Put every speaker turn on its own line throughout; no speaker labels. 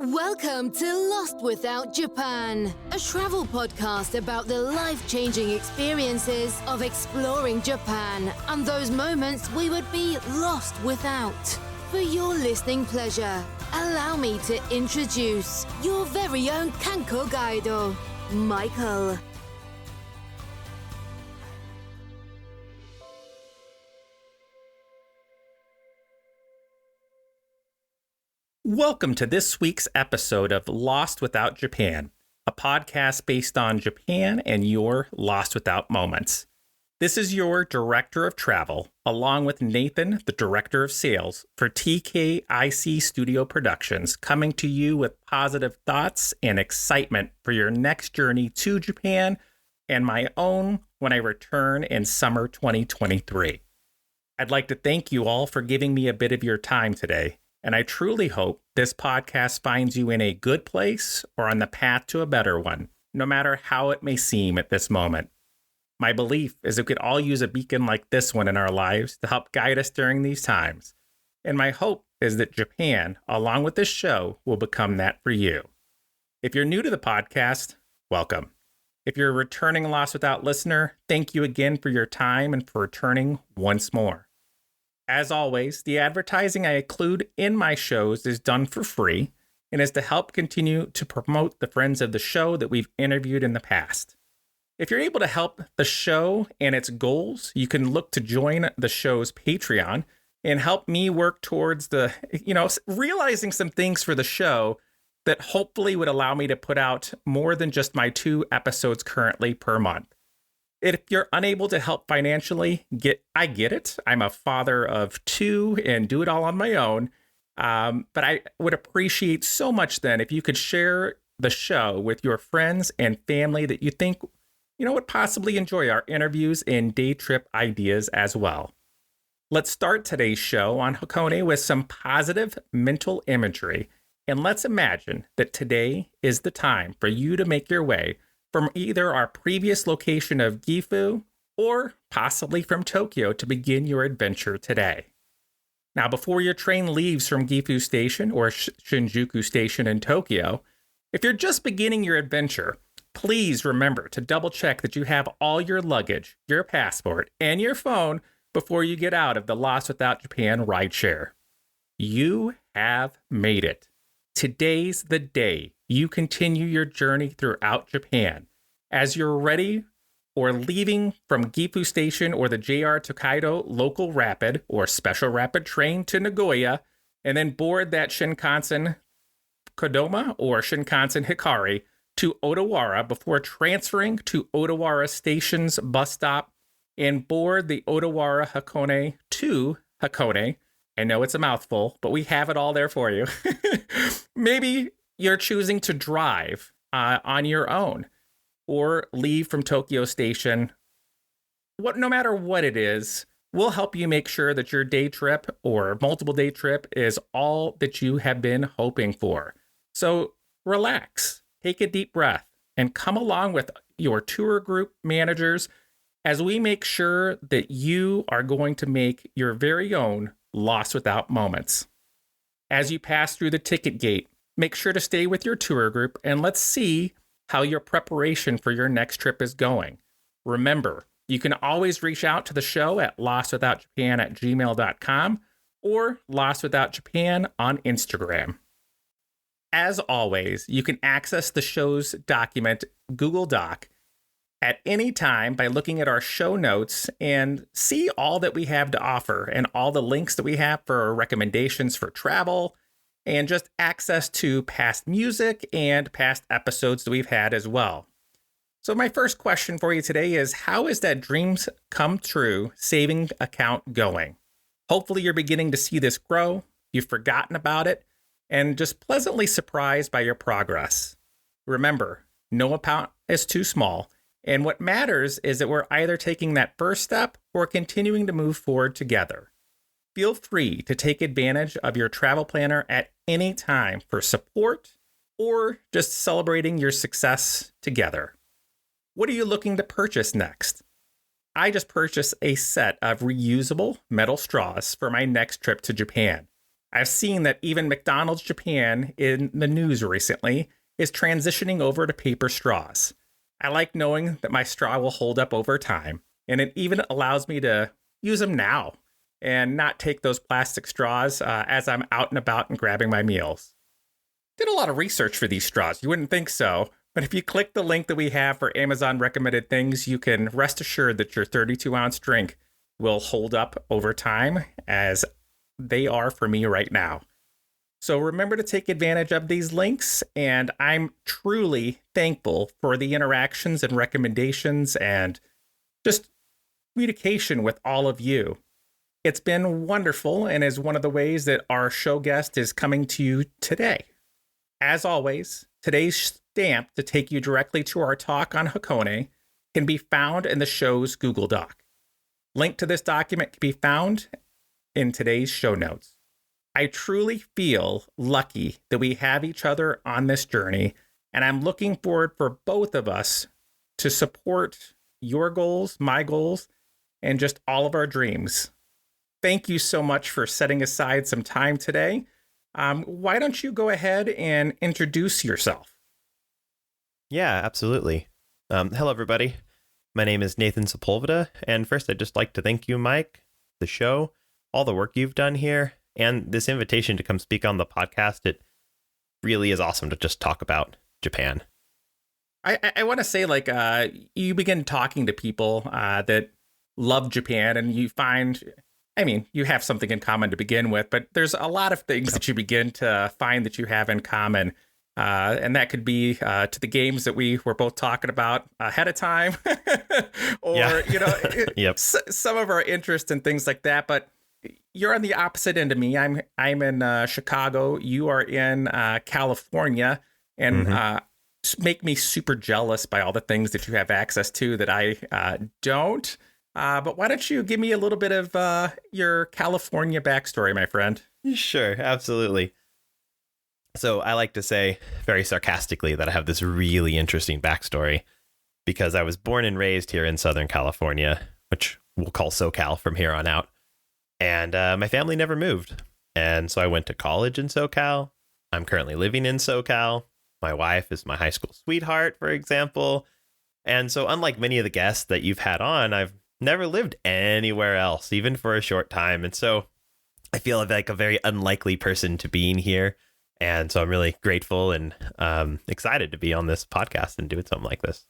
Welcome to Lost Without Japan, a travel podcast about the life-changing experiences of exploring Japan and those moments we would be lost without. For your listening pleasure, allow me to introduce your very own Kanko Gaido, Michael.
Welcome to this week's episode of Lost Without Japan, a podcast based on Japan and your Lost Without moments. This is your Director of Travel, along with Nathan, the Director of Sales for TKIC Studio Productions, coming to you with positive thoughts and excitement for your next journey to Japan and my own when I return in summer 2023. I'd like to thank you all for giving me a bit of your time today. And I truly hope this podcast finds you in a good place or on the path to a better one, no matter how it may seem at this moment. My belief is that we could all use a beacon like this one in our lives to help guide us during these times. And my hope is that Japan, along with this show, will become that for you. If you're new to the podcast, welcome. If you're a returning Lost Without listener, thank you again for your time and for returning once more. As always, the advertising I include in my shows is done for free and is to help continue to promote the friends of the show that we've interviewed in the past. If you're able to help the show and its goals, you can look to join the show's Patreon and help me work towards realizing some things for the show that hopefully would allow me to put out more than just my 2 episodes currently per month. If you're unable to help financially, I get it. I'm a father of 2 and do it all on my own. But I would appreciate so much then if you could share the show with your friends and family that you think, would possibly enjoy our interviews and day trip ideas as well. Let's start today's show on Hakone with some positive mental imagery. And let's imagine that today is the time for you to make your way from either our previous location of Gifu or possibly from Tokyo to begin your adventure today. Now, before your train leaves from Gifu Station or Shinjuku Station in Tokyo, if you're just beginning your adventure, please remember to double check that you have all your luggage, your passport, and your phone before you get out of the Lost Without Japan rideshare. You have made it. Today's the day you continue your journey throughout Japan. As you're ready or leaving from Gifu Station or the JR Tokaido local rapid or special rapid train to Nagoya, and then board that Shinkansen Kodama or Shinkansen Hikari to Odawara before transferring to Odawara Station's bus stop and board the Odawara Hakone to Hakone. I know it's a mouthful, but we have it all there for you. Maybe you're choosing to drive on your own or leave from Tokyo Station. No matter what it is, we'll help you make sure that your day trip or multiple day trip is all that you have been hoping for. So relax, take a deep breath, and come along with your tour group managers as we make sure that you are going to make your very own Lost Without moments. As you pass through the ticket gate, make sure to stay with your tour group and let's see how your preparation for your next trip is going. Remember, you can always reach out to the show at lostwithoutjapan@gmail.com or lostwithoutjapan on Instagram. As always, you can access the show's document Google Doc at any time by looking at our show notes and see all that we have to offer and all the links that we have for recommendations for travel and just access to past music and past episodes that we've had as well. So my first question for you today is, how is that dreams come true saving account going? Hopefully you're beginning to see this grow, you've forgotten about it, and just pleasantly surprised by your progress. Remember, no account is too small. And what matters is that we're either taking that first step or continuing to move forward together. Feel free to take advantage of your travel planner at any time for support or just celebrating your success together. What are you looking to purchase next? I just purchased a set of reusable metal straws for my next trip to Japan. I've seen that even McDonald's Japan in the news recently is transitioning over to paper straws. I like knowing that my straw will hold up over time, and it even allows me to use them now and not take those plastic straws as I'm out and about and grabbing my meals. Did a lot of research for these straws. You wouldn't think so, but if you click the link that we have for Amazon recommended things, you can rest assured that your 32-ounce drink will hold up over time as they are for me right now. So remember to take advantage of these links, and I'm truly thankful for the interactions and recommendations and just communication with all of you. It's been wonderful and is one of the ways that our show guest is coming to you today. As always, today's stamp to take you directly to our talk on Hakone can be found in the show's Google Doc. Link to this document can be found in today's show notes. I truly feel lucky that we have each other on this journey, and I'm looking forward for both of us to support your goals, my goals, and just all of our dreams. Thank you so much for setting aside some time today. Why don't you go ahead and introduce yourself?
Yeah, absolutely. Hello, everybody. My name is Nathan Sepulveda, and first I'd just like to thank you, Mike, the show, all the work you've done here, and this invitation to come speak on the podcast. It really is awesome to just talk about Japan.
I want to say, like, you begin talking to people that love Japan, and you find, I mean, you have something in common to begin with, but there's a lot of things that you begin to find that you have in common. And that could be to the games that we were both talking about ahead of time, or,
Yep.
Some of our interests and things like that. But you're on the opposite end of me. I'm in Chicago. You are in California, and make me super jealous by all the things that you have access to that I don't. But why don't you give me a little bit of your California backstory, my friend?
Sure, absolutely. So I like to say very sarcastically that I have this really interesting backstory because I was born and raised here in Southern California, which we'll call SoCal from here on out. And my family never moved. And so I went to college in SoCal. I'm currently living in SoCal. My wife is my high school sweetheart, for example. And so unlike many of the guests that you've had on, I've never lived anywhere else, even for a short time. And so I feel like a very unlikely person to be in here. And so I'm really grateful and excited to be on this podcast and doing something like this.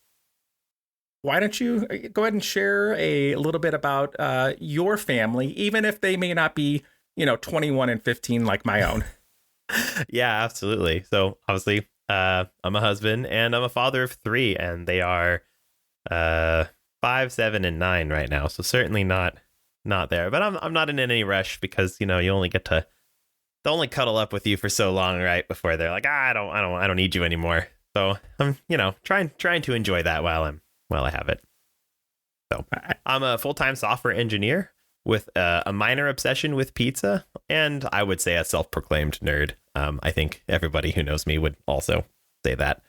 Why don't you go ahead and share a little bit about your family, even if they may not be, 21 and 15 like my own?
Yeah, absolutely. So obviously, I'm a husband and I'm a father of 3, and they are 5, 7, and 9 right now. So certainly not there. But I'm not in any rush because, you only get to. They'll only cuddle up with you for so long, right? Before they're like, I don't need you anymore. So I'm, trying to enjoy that while I have it. So I'm a full-time software engineer with a minor obsession with pizza, and I would say a self-proclaimed nerd. I think everybody who knows me would also say that.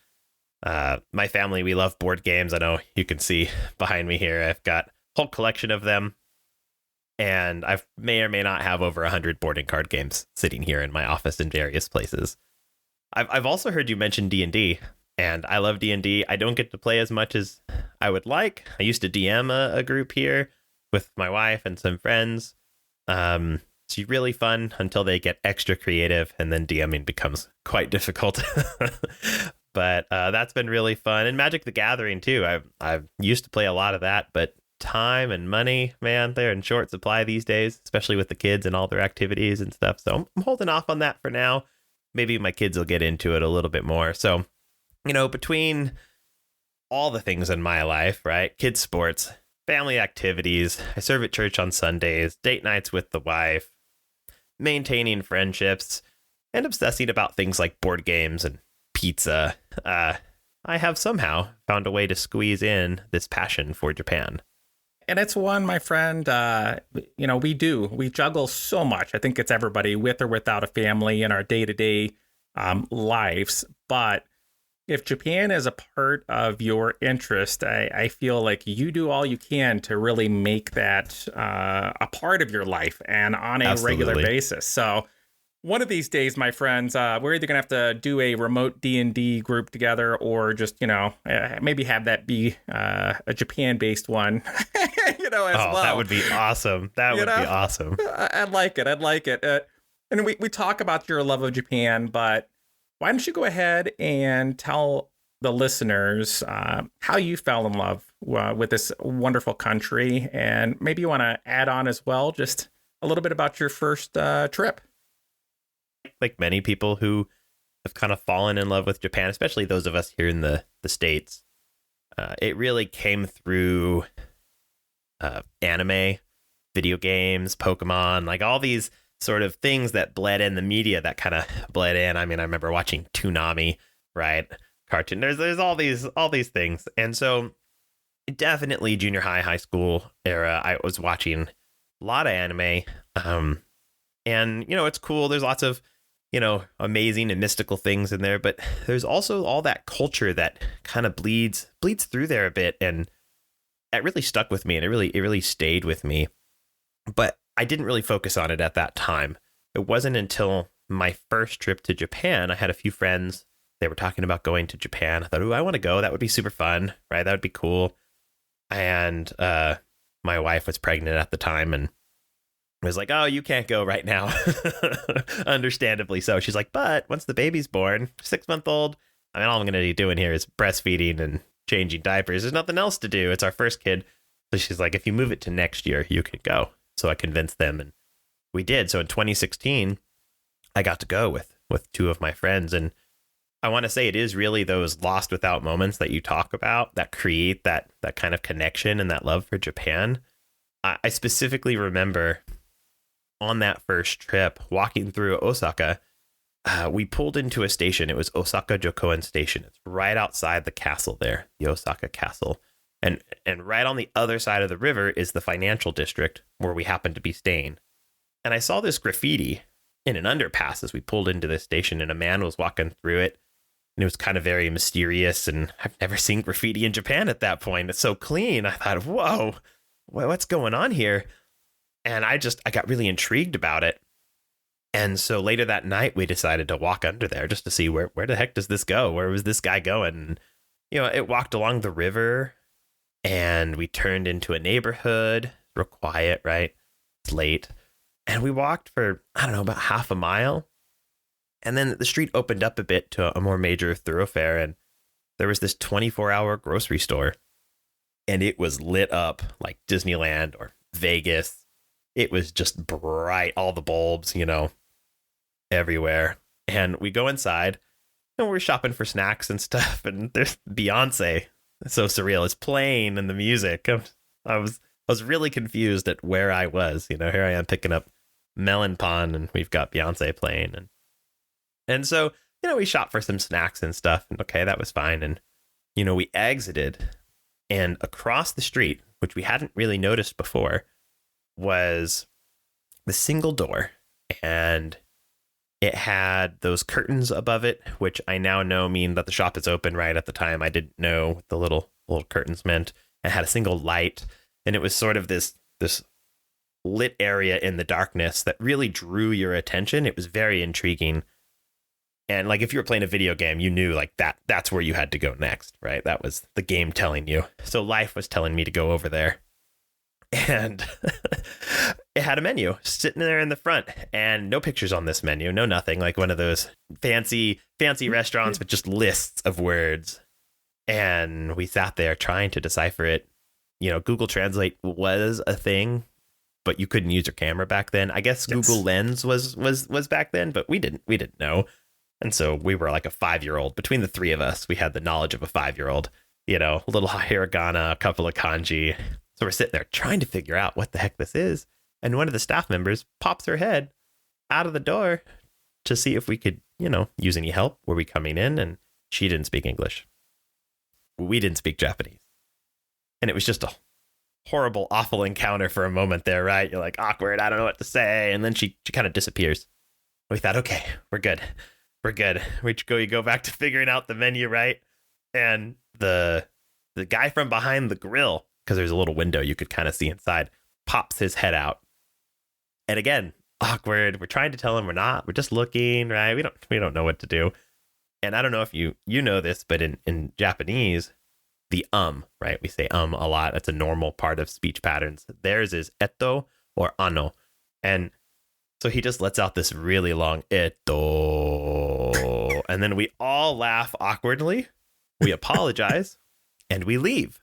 My family, we love board games. I know you can see behind me here. I've got a whole collection of them. And I may or may not have over 100 boarding card games sitting here in my office in various places. I've also heard you mention D&D, and I love D&D. I don't get to play as much as I would like. I used to DM a group here with my wife and some friends. It's really fun until they get extra creative, and then DMing becomes quite difficult. But that's been really fun. And Magic the Gathering, too. I've used to play a lot of that, but time and money, man, they're in short supply these days, especially with the kids and all their activities and stuff. So I'm holding off on that for now. Maybe my kids will get into it a little bit more. So, between all the things in my life, right? Kids sports, family activities, I serve at church on Sundays, date nights with the wife, maintaining friendships, and obsessing about things like board games and pizza. I have somehow found a way to squeeze in this passion for Japan.
And it's one, my friend, we juggle so much. I think it's everybody with or without a family in our day-to-day lives. But if Japan is a part of your interest, I feel like you do all you can to really make that a part of your life and on a
Absolutely.
regular basis. So One of these days, my friends, we're either gonna have to do a remote D&D group together, or just maybe have that be a Japan-based one, as well.
That would be awesome. That would be awesome.
I'd like it. And we talk about your love of Japan, but why don't you go ahead and tell the listeners how you fell in love with this wonderful country, and maybe you want to add on as well just a little bit about your first trip.
Like many people who have kind of fallen in love with Japan, especially those of us here in the States, it really came through anime, video games, Pokemon, like all these sort of things that bled in, the media that kind of bled in. I mean, I remember watching Toonami, right? Cartoon. There's all these things. And so definitely junior high school era, I was watching a lot of anime. And, it's cool. There's lots of, amazing and mystical things in there, but there's also all that culture that kind of bleeds through there a bit. And it really stuck with me, and it really stayed with me. But I didn't really focus on it at that time. It wasn't until my first trip to Japan. I had a few friends. They were talking about going to Japan. I thought, I want to go. That would be super fun, right? That would be cool. And my wife was pregnant at the time, and was like, oh, you can't go right now. Understandably so. She's like, but once the baby's born, 6-month-old, I mean, all I'm going to be doing here is breastfeeding and changing diapers. There's nothing else to do. It's our first kid. So she's like, if you move it to next year, you can go. So I convinced them, and we did. So in 2016, I got to go with two of my friends. And I want to say it is really those lost without moments that you talk about that create that kind of connection and that love for Japan. I specifically remember on that first trip, walking through Osaka, we pulled into a station. It was Osaka Jokoen Station. It's right outside the castle there, the Osaka Castle. And right on the other side of the river is the financial district where we happened to be staying. And I saw this graffiti in an underpass as we pulled into this station, and a man was walking through it. And it was kind of very mysterious, and I've never seen graffiti in Japan at that point. It's so clean. I thought, whoa, what's going on here? And I got really intrigued about it. And so later that night, we decided to walk under there just to see where the heck does this go? Where was this guy going? And, it walked along the river, and we turned into a neighborhood, real quiet, right? It's late. And we walked for, I don't know, about half a mile. And then the street opened up a bit to a more major thoroughfare, and there was this 24-hour grocery store. And it was lit up like Disneyland or Vegas. It was just bright, all the bulbs, everywhere. And we go inside, and we're shopping for snacks and stuff. And there's Beyonce. It's so surreal. It's playing, and the music. I was really confused at where I was. Here I am picking up melon pond, and we've got Beyonce playing. And so, we shopped for some snacks and stuff. And okay, that was fine. And, we exited, and across the street, which we hadn't really noticed before, was the single door, and it had those curtains above it, which I now know mean that the shop is open. Right at the time, I didn't know what the little curtains meant. It had a single light, and it was sort of this lit area in the darkness that really drew your attention. It was very intriguing. And like if you were playing a video game, you knew like that's where you had to go next, right? That was the game telling you. So life was telling me to go over there. And it had a menu sitting there in the front, and no pictures on this menu, no nothing, like one of those fancy restaurants with just lists of words. And we sat there trying to decipher it. Google Translate was a thing, but you couldn't use your camera back then. I guess yes. Google Lens was back then, but we didn't know. And so we were like a 5-year-old. Between the three of us, we had the knowledge of a 5-year-old, a little hiragana, a couple of kanji. So we're sitting there trying to figure out what the heck this is. And one of the staff members pops her head out of the door to see if we could, use any help. Were we coming in? And she didn't speak English. We didn't speak Japanese. And it was just a horrible, awful encounter for a moment there, right? You're like, awkward, I don't know what to say. And then she kind of disappears. We thought, okay, we're good. You go back to figuring out the menu, right? And the guy from behind the grill, because there's a little window you could kind of see inside, pops his head out. And again, awkward. We're trying to tell him we're not. We're just looking, right? We don't know what to do. And I don't know if you know this, but in Japanese, the right? We say a lot. That's a normal part of speech patterns. Theirs is eto or ano. And so he just lets out this really long eto. And then we all laugh awkwardly. We apologize and we leave.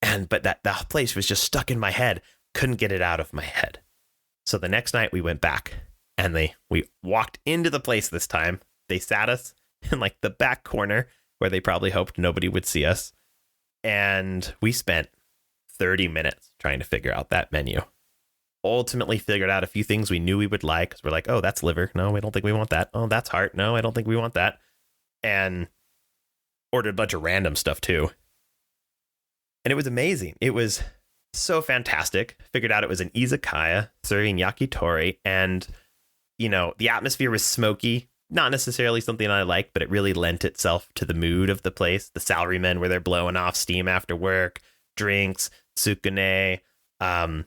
But that place was just stuck in my head. Couldn't get it out of my head. So the next night we went back and we walked into the place this time. They sat us in like the back corner where they probably hoped nobody would see us. And we spent 30 minutes trying to figure out that menu. Ultimately figured out a few things we knew we would like. Because we're like, oh, that's liver. No, we don't think we want that. Oh, that's heart. No, I don't think we want that. And ordered a bunch of random stuff too. And it was amazing. It was so fantastic. Figured out it was an izakaya serving yakitori. And, the atmosphere was smoky. Not necessarily something I liked, but it really lent itself to the mood of the place. The salarymen were there blowing off steam after work, drinks, tsukune. Oh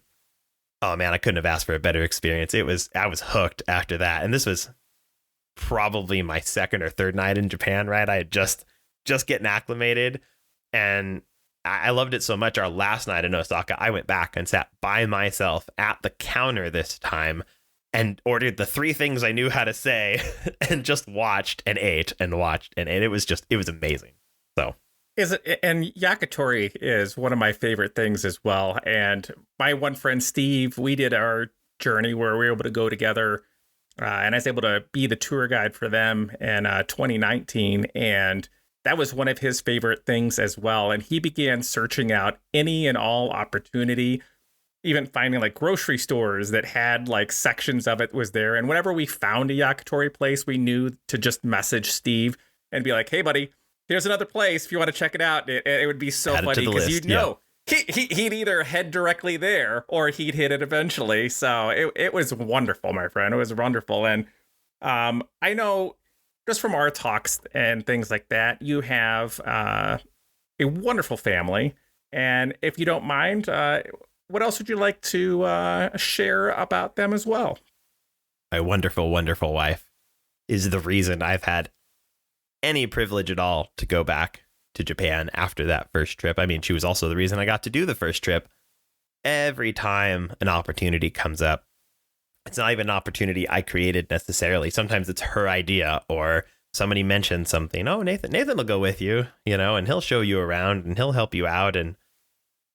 man, I couldn't have asked for a better experience. I was hooked after that. And this was probably my second or third night in Japan, right? I had just getting acclimated, and I loved it so much. Our last night in Osaka, I went back and sat by myself at the counter this time and ordered the 3 things I knew how to say and just watched and ate and watched and ate. It was amazing. So
and yakitori is one of my favorite things as well. And my one friend, Steve, we did our journey where we were able to go together. And I was able to be the tour guide for them in 2019. And that was one of his favorite things as well. And he began searching out any and all opportunity, even finding like grocery stores that had like sections of it was there. And whenever we found a yakitori place, we knew to just message Steve and be like, hey, buddy, here's another place. If you want to check it out, it would be so funny because you'd know he'd either head directly there or he'd hit it eventually. So it was wonderful, my friend. It was wonderful. And I know just from our talks and things like that, you have a wonderful family. And if you don't mind, what else would you like to share about them as well?
My wonderful, wonderful wife is the reason I've had any privilege at all to go back to Japan after that first trip. I mean, she was also the reason I got to do the first trip. Every time an opportunity comes up, it's not even an opportunity I created necessarily. Sometimes it's her idea, or somebody mentioned something. Oh, Nathan will go with you, and he'll show you around and he'll help you out. And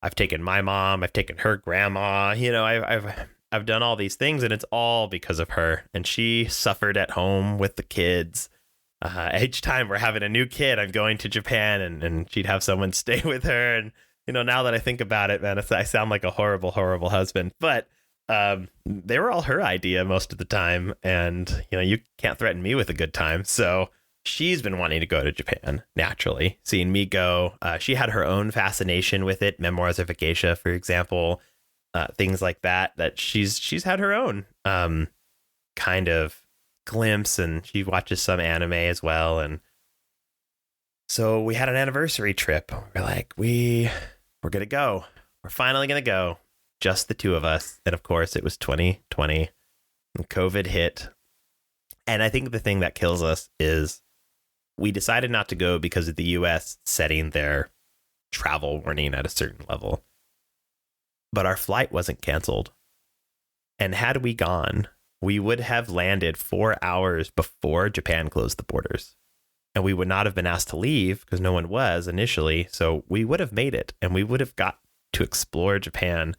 I've taken my mom, I've taken her grandma, I've done all these things, and it's all because of her. And she suffered at home with the kids. Each time we're having a new kid, I'm going to Japan and she'd have someone stay with her. And, now that I think about it, man, I sound like a horrible, horrible husband. But they were all her idea most of the time. And, you can't threaten me with a good time. So she's been wanting to go to Japan naturally, seeing me go. She had her own fascination with it. Memoirs of a Geisha, for example, things like that she's had her own kind of glimpse, and she watches some anime as well. And so we had an anniversary trip. We're like, we're going to go. We're finally going to go. Just the two of us. And of course, it was 2020 and COVID hit. And I think the thing that kills us is we decided not to go because of the US setting their travel warning at a certain level. But our flight wasn't canceled. And had we gone, we would have landed 4 hours before Japan closed the borders. And we would not have been asked to leave because no one was initially. So we would have made it and we would have got to explore Japan.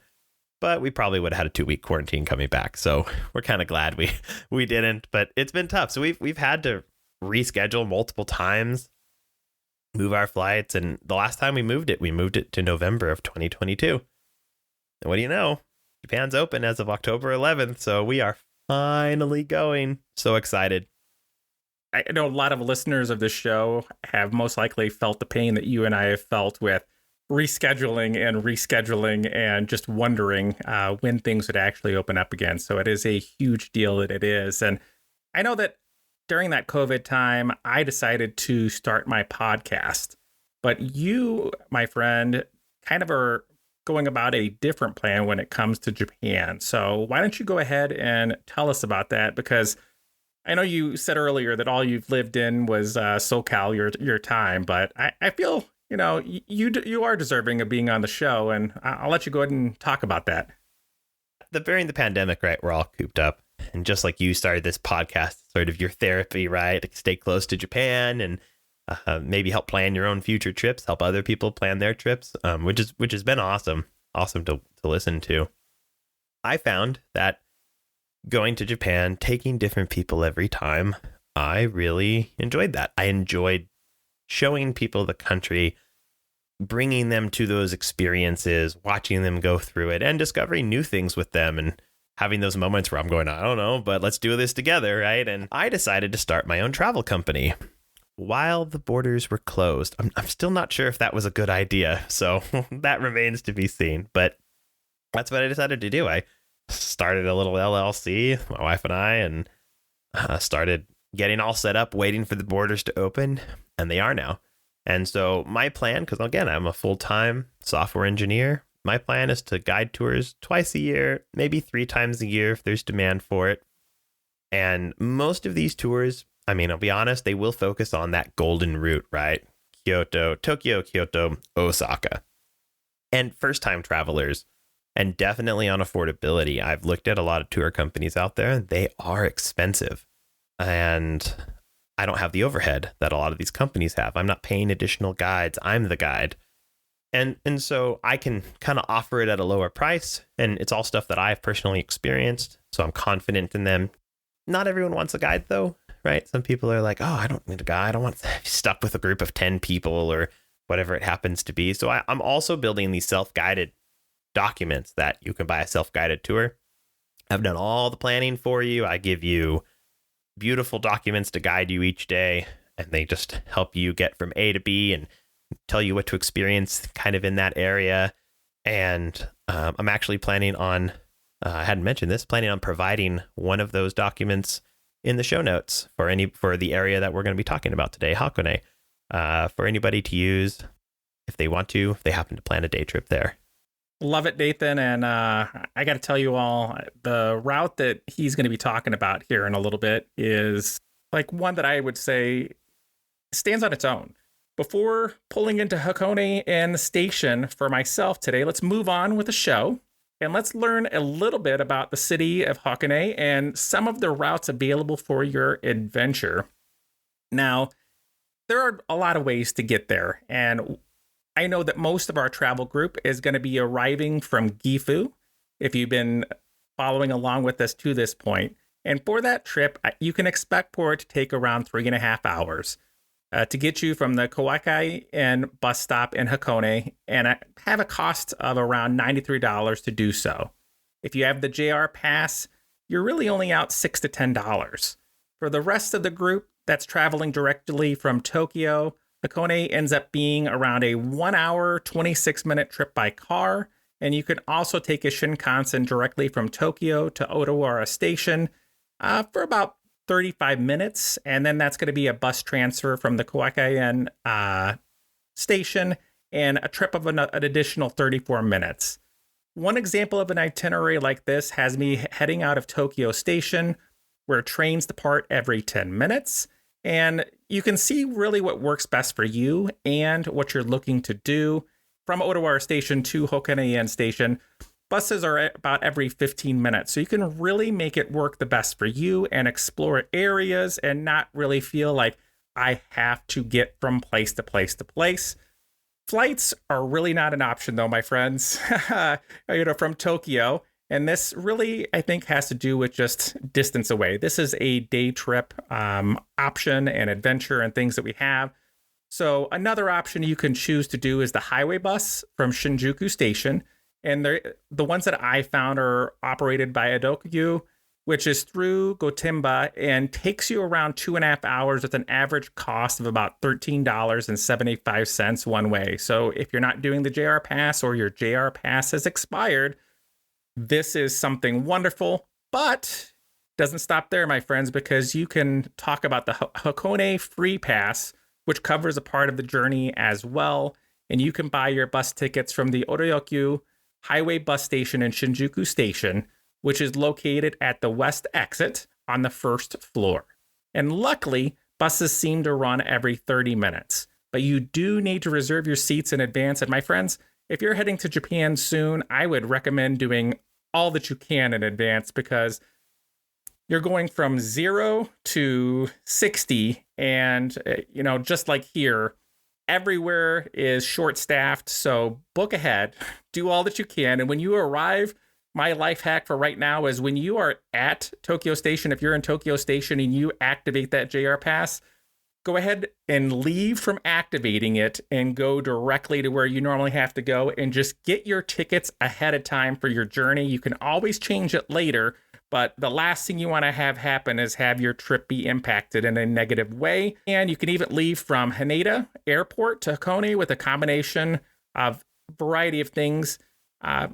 But we probably would have had a 2-week quarantine coming back. So we're kind of glad we didn't. But it's been tough. So we've had to reschedule multiple times, move our flights. And the last time we moved it to November of 2022. And what do you know? Japan's open as of October 11th. So we are finally going. So excited.
I know a lot of listeners of this show have most likely felt the pain that you and I have felt with rescheduling and just wondering when things would actually open up again. So it is a huge deal that it is. And I know that during that COVID time, I decided to start my podcast. But you, my friend, kind of are going about a different plan when it comes to Japan. So why don't you go ahead and tell us about that? Because I know you said earlier that all you've lived in was SoCal your time, but I feel, you are deserving of being on the show, and I'll let you go ahead and talk about that.
During the pandemic, right, we're all cooped up. And just like you started this podcast, sort of your therapy, right? Stay close to Japan and maybe help plan your own future trips, help other people plan their trips, which has been awesome to listen to. I found that going to Japan, taking different people every time, I really enjoyed that. I enjoyed showing people the country, bringing them to those experiences, watching them go through it, and discovering new things with them, and having those moments where I'm going, I don't know, but let's do this together, right? And I decided to start my own travel company while the borders were closed. I'm still not sure if that was a good idea, so that remains to be seen. But that's what I decided to do. I started a little LLC, my wife and I, and started getting all set up, waiting for the borders to open, and they are now. And so my plan, because again, I'm a full-time software engineer, my plan is to guide tours twice a year, maybe 3 times a year if there's demand for it. And most of these tours, I'll be honest, they will focus on that golden route, right? Tokyo, Kyoto, Osaka. And first-time travelers, and definitely on affordability. I've looked at a lot of tour companies out there, and they are expensive. And I don't have the overhead that a lot of these companies have. I'm not paying additional guides. I'm the guide. And so I can kind of offer it at a lower price, and it's all stuff that I've personally experienced, so I'm confident in them. Not everyone wants a guide, though, right? Some people are like, oh, I don't need a guide. I want to be stuck with a group of 10 people or whatever it happens to be. So I'm also building these self-guided documents that you can buy a self-guided tour. I've done all the planning for you. I give you beautiful documents to guide you each day, and they just help you get from A to B and tell you what to experience kind of in that area. And I'm actually planning on, I hadn't mentioned this, planning on providing one of those documents in the show notes for the area that we're going to be talking about today, Hakone, for anybody to use if they want to, if they happen to plan a day trip there.
Love it, Nathan. And I got to tell you all, the route that he's going to be talking about here in a little bit is like one that I would say stands on its own. Before pulling into Hakone and the station for myself today, let's move on with the show and let's learn a little bit about the city of Hakone and some of the routes available for your adventure. Now, there are a lot of ways to get there, and I know that most of our travel group is going to be arriving from Gifu, if you've been following along with us to this point. And for that trip, you can expect for it to take around 3.5 hours. To get you from the Kauai and bus stop in Hakone, and have a cost of around $93 to do so. If you have the JR pass, you're really only out $6 to $10. For the rest of the group that's traveling directly from Tokyo, Hakone ends up being around a 1 hour, 26-minute trip by car, and you can also take a Shinkansen directly from Tokyo to Odawara Station for about 35 minutes, and then that's going to be a bus transfer from the Kauai station and a trip of an additional 34 minutes. One example of an itinerary like this has me heading out of Tokyo Station, where trains depart every 10 minutes, and you can see really what works best for you and what you're looking to do. From Odawara Station to Hakone Station, buses are about every 15 minutes, so you can really make it work the best for you and explore areas and not really feel like I have to get from place to place to place. Flights are really not an option, though, my friends, from Tokyo. And this really, I think, has to do with just distance away. This is a day trip option and adventure and things that we have. So another option you can choose to do is the highway bus from Shinjuku Station. And the ones that I found are operated by Edokyu, which is through Gotemba and takes you around 2.5 hours with an average cost of about $13.75 one way. So if you're not doing the JR Pass or your JR Pass has expired, this is something wonderful. But doesn't stop there, my friends, because you can talk about the Hakone Free Pass, which covers a part of the journey as well. And you can buy your bus tickets from the Odokyu highway bus station in Shinjuku Station, which is located at the west exit on the first floor. And luckily, buses seem to run every 30 minutes. But you do need to reserve your seats in advance. And my friends, if you're heading to Japan soon, I would recommend doing all that you can in advance, because you're going from 0 to 60. And, just like here, everywhere is short-staffed. So book ahead, do all that you can. And when you arrive, my life hack for right now is when you are at Tokyo Station, if you're in Tokyo Station and you activate that JR Pass, go ahead and leave from activating it and go directly to where you normally have to go, and just get your tickets ahead of time for your journey. You can always change it later, but the last thing you want to have happen is have your trip be impacted in a negative way. And you can even leave from Haneda Airport to Hakone with a combination of variety of things,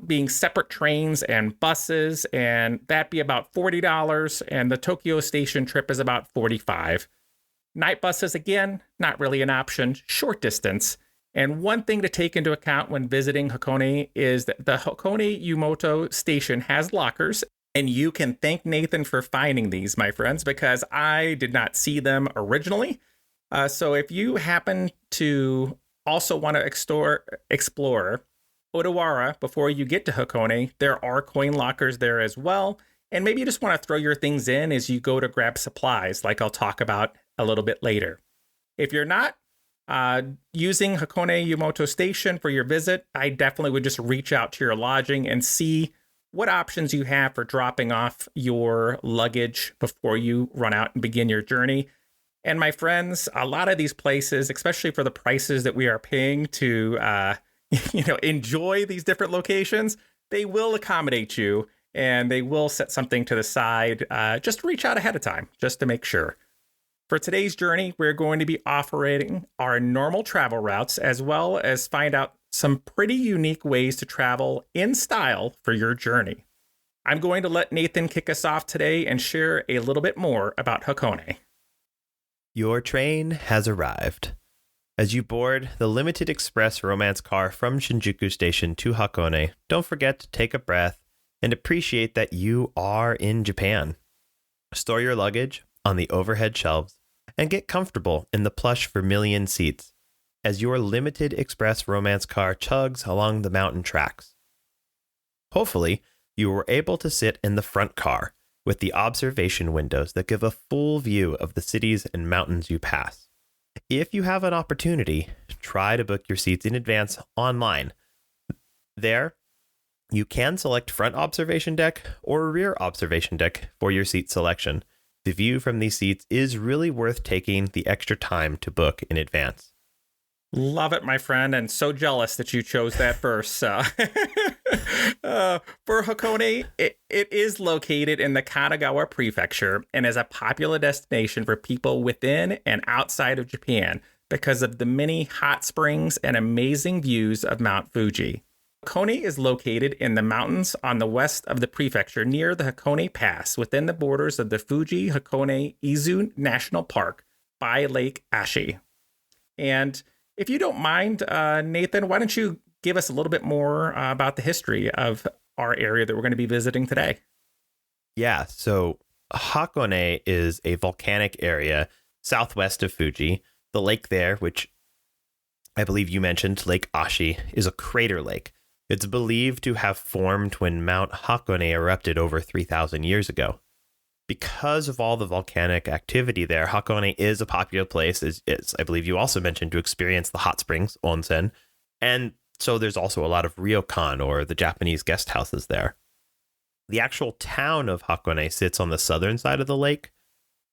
being separate trains and buses, and that'd be about $40, and the Tokyo Station trip is about $45. Night buses, again, not really an option, short distance. And one thing to take into account when visiting Hakone is that the Hakone Yumoto Station has lockers, and you can thank Nathan for finding these, my friends, because I did not see them originally. So if you happen to also want to explore Odawara before you get to Hakone, there are coin lockers there as well. And maybe you just want to throw your things in as you go to grab supplies, like I'll talk about a little bit later. If you're not using Hakone Yumoto Station for your visit, I definitely would just reach out to your lodging and see what options you have for dropping off your luggage before you run out and begin your journey. And my friends, a lot of these places, especially for the prices that we are paying to enjoy these different locations, they will accommodate you and they will set something to the side. Just reach out ahead of time just to make sure. For today's journey, we're going to be operating our normal travel routes, as well as find out some pretty unique ways to travel in style for your journey. I'm going to let Nathan kick us off today and share a little bit more about Hakone.
Your train has arrived. As you board the limited express romance car from Shinjuku Station to Hakone, don't forget to take a breath and appreciate that you are in Japan. Store your luggage on the overhead shelves and get comfortable in the plush vermilion seats as your limited express romance car chugs along the mountain tracks. Hopefully, you were able to sit in the front car with the observation windows that give a full view of the cities and mountains you pass. If you have an opportunity, try to book your seats in advance online. There, you can select front observation deck or rear observation deck for your seat selection. The view from these seats is really worth taking the extra time to book in advance.
Love it, my friend, and so jealous that you chose that first. For Hakone, it is located in the Kanagawa Prefecture and is a popular destination for people within and outside of Japan because of the many hot springs and amazing views of Mount Fuji. Hakone is located in the mountains on the west of the prefecture near the Hakone Pass within the borders of the Fuji Hakone Izu National Park by Lake Ashi. And if you don't mind, Nathan, why don't you give us a little bit more about the history of our area that we're going to be visiting today?
Yeah, so Hakone is a volcanic area southwest of Fuji. The lake there, which I believe you mentioned, Lake Ashi, is a crater lake. It's believed to have formed when Mount Hakone erupted over 3,000 years ago. Because of all the volcanic activity there, Hakone is a popular place, as I believe you also mentioned, to experience the hot springs, onsen. And so there's also a lot of ryokan, or the Japanese guest houses there. The actual town of Hakone sits on the southern side of the lake,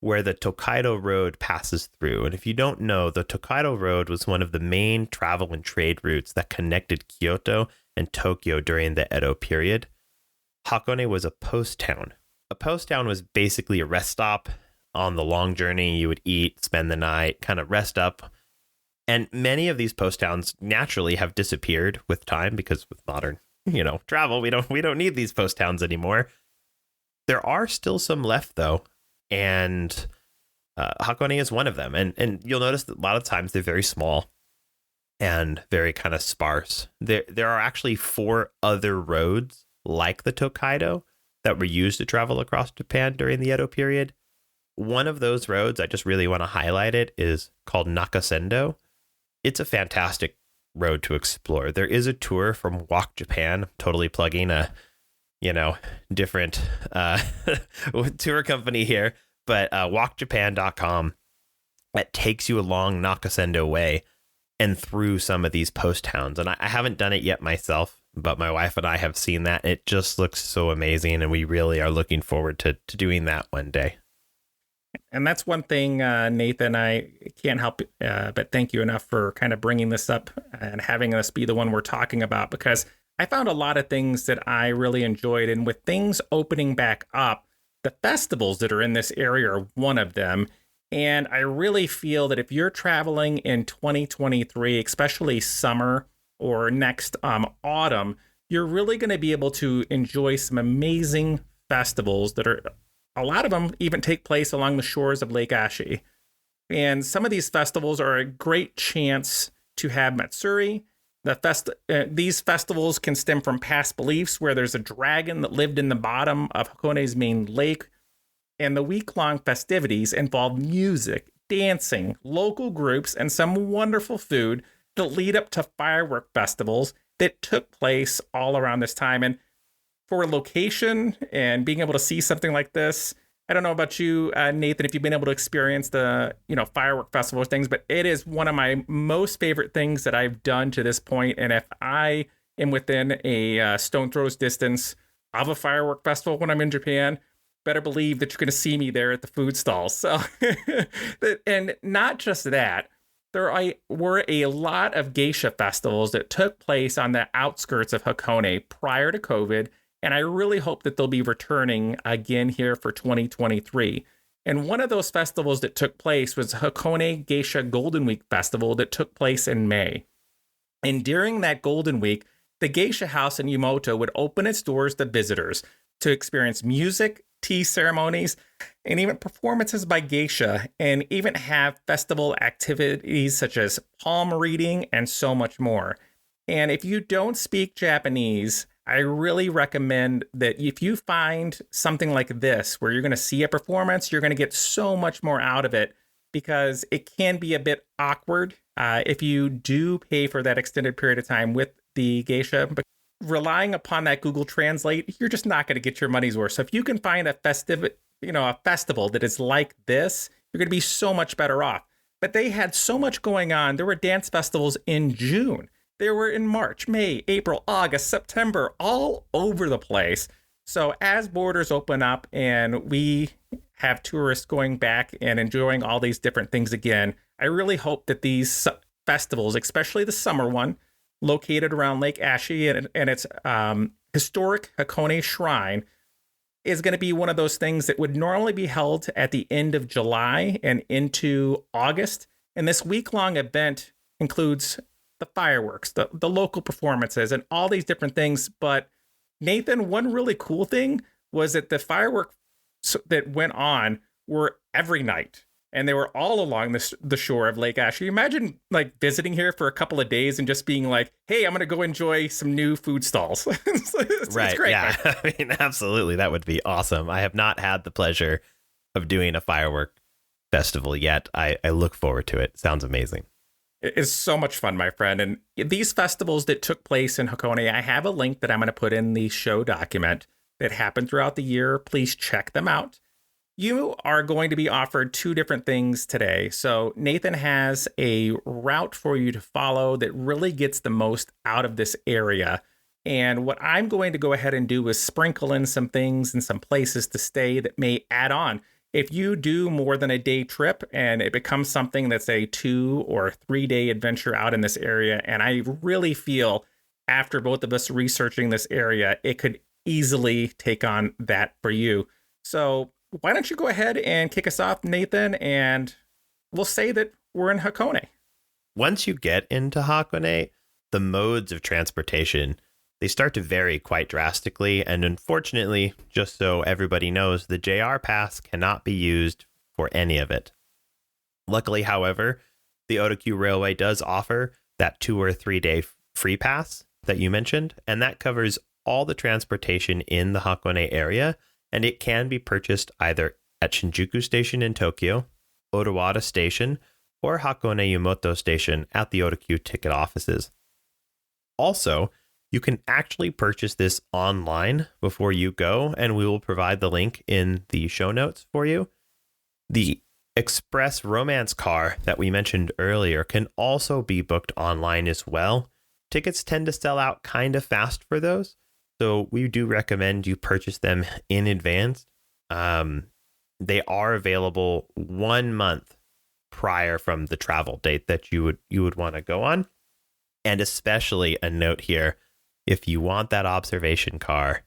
where the Tokaido Road passes through. And if you don't know, the Tokaido Road was one of the main travel and trade routes that connected Kyoto and Tokyo during the Edo period. Hakone was a post town. A post town was basically a rest stop on the long journey. You would eat, spend the night, kind of rest up. And many of these post towns naturally have disappeared with time because with modern, travel, we don't need these post towns anymore. There are still some left though, and Hakone is one of them. And you'll notice that a lot of times they're very small. and very kind of sparse. There are actually 4 other roads like the Tokaido that were used to travel across Japan during the Edo period. One of those roads, I just really want to highlight it, is called Nakasendo. It's a fantastic road to explore. There is a tour from Walk Japan, totally plugging a, different tour company here, but walkjapan.com, that takes you along Nakasendo Way and through some of these post towns. And I haven't done it yet myself, but my wife and I have seen that. It just looks so amazing, and we really are looking forward to doing that one day.
And that's one thing, Nathan, I can't help but thank you enough for kind of bringing this up and having us be the one we're talking about, because I found a lot of things that I really enjoyed. And with things opening back up, the festivals that are in this area are one of them. And I really feel that if you're traveling in 2023, especially summer or next autumn, you're really going to be able to enjoy some amazing festivals that are, a lot of them even take place along the shores of Lake Ashi. And some of these festivals are a great chance to have Matsuri. These festivals can stem from past beliefs, where there's a dragon that lived in the bottom of Hakone's main lake. And the week-long festivities involve music, dancing, local groups, and some wonderful food that lead up to firework festivals that took place all around this time. And for location and being able to see something like this, I don't know about you, Nathan, if you've been able to experience the, firework festivals things, but it is one of my most favorite things that I've done to this point. And if I am within a stone throw's distance of a firework festival when I'm in Japan, better believe that you're going to see me there at the food stalls. So, and not just that, there were a lot of geisha festivals that took place on the outskirts of Hakone prior to COVID. And I really hope that they'll be returning again here for 2023. And one of those festivals that took place was Hakone Geisha Golden Week Festival that took place in May. And during that Golden Week, the Geisha House in Yumoto would open its doors to visitors to experience music, tea ceremonies, and even performances by geisha, and even have festival activities such as palm reading and so much more. And if you don't speak Japanese, I really recommend that if you find something like this, where you're going to see a performance, you're going to get so much more out of it, because it can be a bit awkward if you do pay for that extended period of time with the geisha. But relying upon that Google Translate, you're just not going to get your money's worth. So if you can find a festival that is like this, you're going to be so much better off. But they had so much going on. There were dance festivals in June. They were in March, May, April, August, September, all over the place. So as borders open up and we have tourists going back and enjoying all these different things again, I really hope that these festivals, especially the summer one, located around Lake Ashi and its historic Hakone Shrine, is going to be one of those things that would normally be held at the end of July and into August. And this week-long event includes the fireworks, the local performances, and all these different things. But Nathan, one really cool thing was that the fireworks that went on were every night, and they were all along the shore of Lake Ashi. Imagine like visiting here for a couple of days and just being like, hey, I'm going to go enjoy some new food stalls. It's
right.
Great,
yeah. I mean, absolutely. That would be awesome. I have not had the pleasure of doing a firework festival yet. I look forward to it. Sounds amazing.
It is so much fun, my friend. And these festivals that took place in Hakone, I have a link that I'm going to put in the show document that happened throughout the year. Please check them out. You are going to be offered 2 different things today. So Nathan has a route for you to follow that really gets the most out of this area. And what I'm going to go ahead and do is sprinkle in some things and some places to stay that may add on. If you do more than a day trip and it becomes something that's a 2 or 3 day adventure out in this area, and I really feel after both of us researching this area, it could easily take on that for you. So why don't you go ahead and kick us off, Nathan, and we'll say that we're in Hakone.
Once you get into Hakone, the modes of transportation, they start to vary quite drastically, and unfortunately, just so everybody knows, the JR Pass cannot be used for any of it. Luckily, however, the Otakyu Railway does offer that 2 or 3 day free pass that you mentioned, and that covers all the transportation in the Hakone area, and it can be purchased either at Shinjuku Station in Tokyo, Odawara Station, or Hakone Yumoto Station at the Otakyu ticket offices. Also, you can actually purchase this online before you go, and we will provide the link in the show notes for you. The express romance car that we mentioned earlier can also be booked online as well. Tickets tend to sell out kind of fast for those, so we do recommend you purchase them in advance. They are available 1 month prior from the travel date that you would want to go on. And especially a note here, if you want that observation car,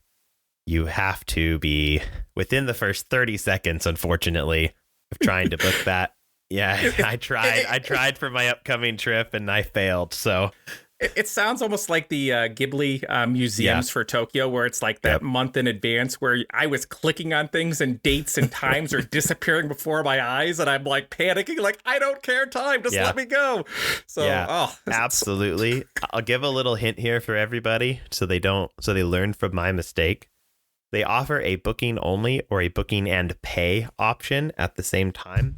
you have to be within the first 30 seconds, unfortunately, of trying to book that. Yeah, I tried for my upcoming trip and I failed. So
it sounds almost like the Ghibli museums for Tokyo, where it's like that month in advance where I was clicking on things and dates and times are disappearing before my eyes. And I'm like panicking, like, I don't care time. Just let me go. So,
absolutely. I'll give a little hint here for everybody so they learn from my mistake. They offer a booking only or a booking and pay option at the same time.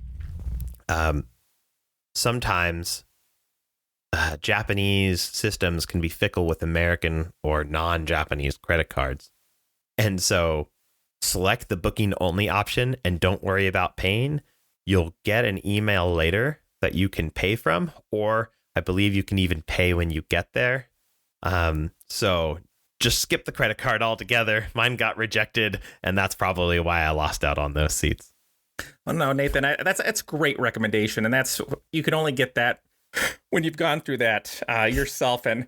Sometimes Japanese systems can be fickle with American or non-Japanese credit cards. And so select the booking only option and don't worry about paying. You'll get an email later that you can pay from, or I believe you can even pay when you get there. So just skip the credit card altogether. Mine got rejected, and that's probably why I lost out on those seats.
Well, no, Nathan, that's a great recommendation, and you can only get that when you've gone through that yourself. And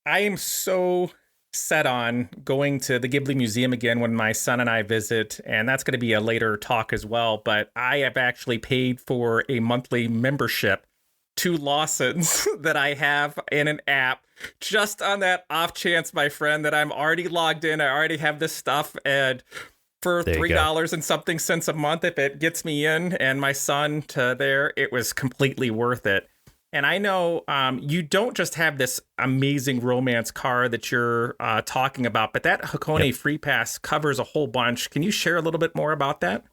I am so set on going to the Ghibli Museum again when my son and I visit, and that's going to be a later talk as well. But I have actually paid for a monthly membership to Lawson's that I have in an app, just on that off chance, my friend, that I'm already logged in. I already have this stuff, and for $3 and something cents a month, if it gets me in and my son to there, it was completely worth it. And I know you don't just have this amazing romance car that you're talking about, but that Hakone Free Pass covers a whole bunch. Can you share a little bit more about that?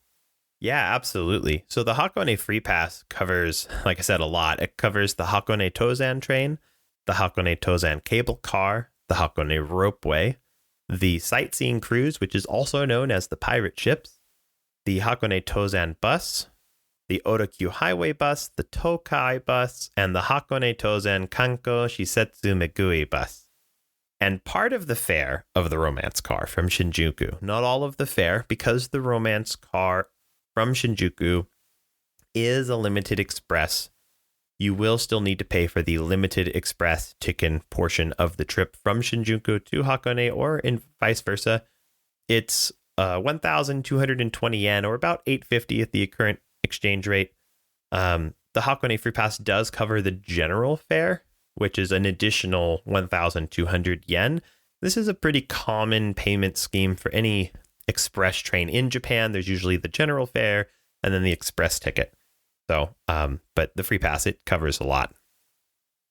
Yeah, absolutely. So the Hakone Free Pass covers, like I said, a lot. It covers the Hakone Tozan train, the Hakone Tozan cable car, the Hakone ropeway, the sightseeing cruise, which is also known as the pirate ships, the Hakone Tozan bus, the Otakyu highway bus, the Tokai bus, and the Hakone Tozan Kanko Shisetsu Megui bus. And part of the fare of the romance car from Shinjuku, not all of the fare, because the romance car from Shinjuku is a limited express, you will still need to pay for the limited express ticket portion of the trip from Shinjuku to Hakone, or in vice versa. It's 1,220 yen, or about $850 at the current exchange rate. The Hakone Free Pass does cover the general fare, which is an additional 1,200 yen. This is a pretty common payment scheme for any express train in Japan. There's usually the general fare and then the express ticket. So, but the Free Pass, it covers a lot.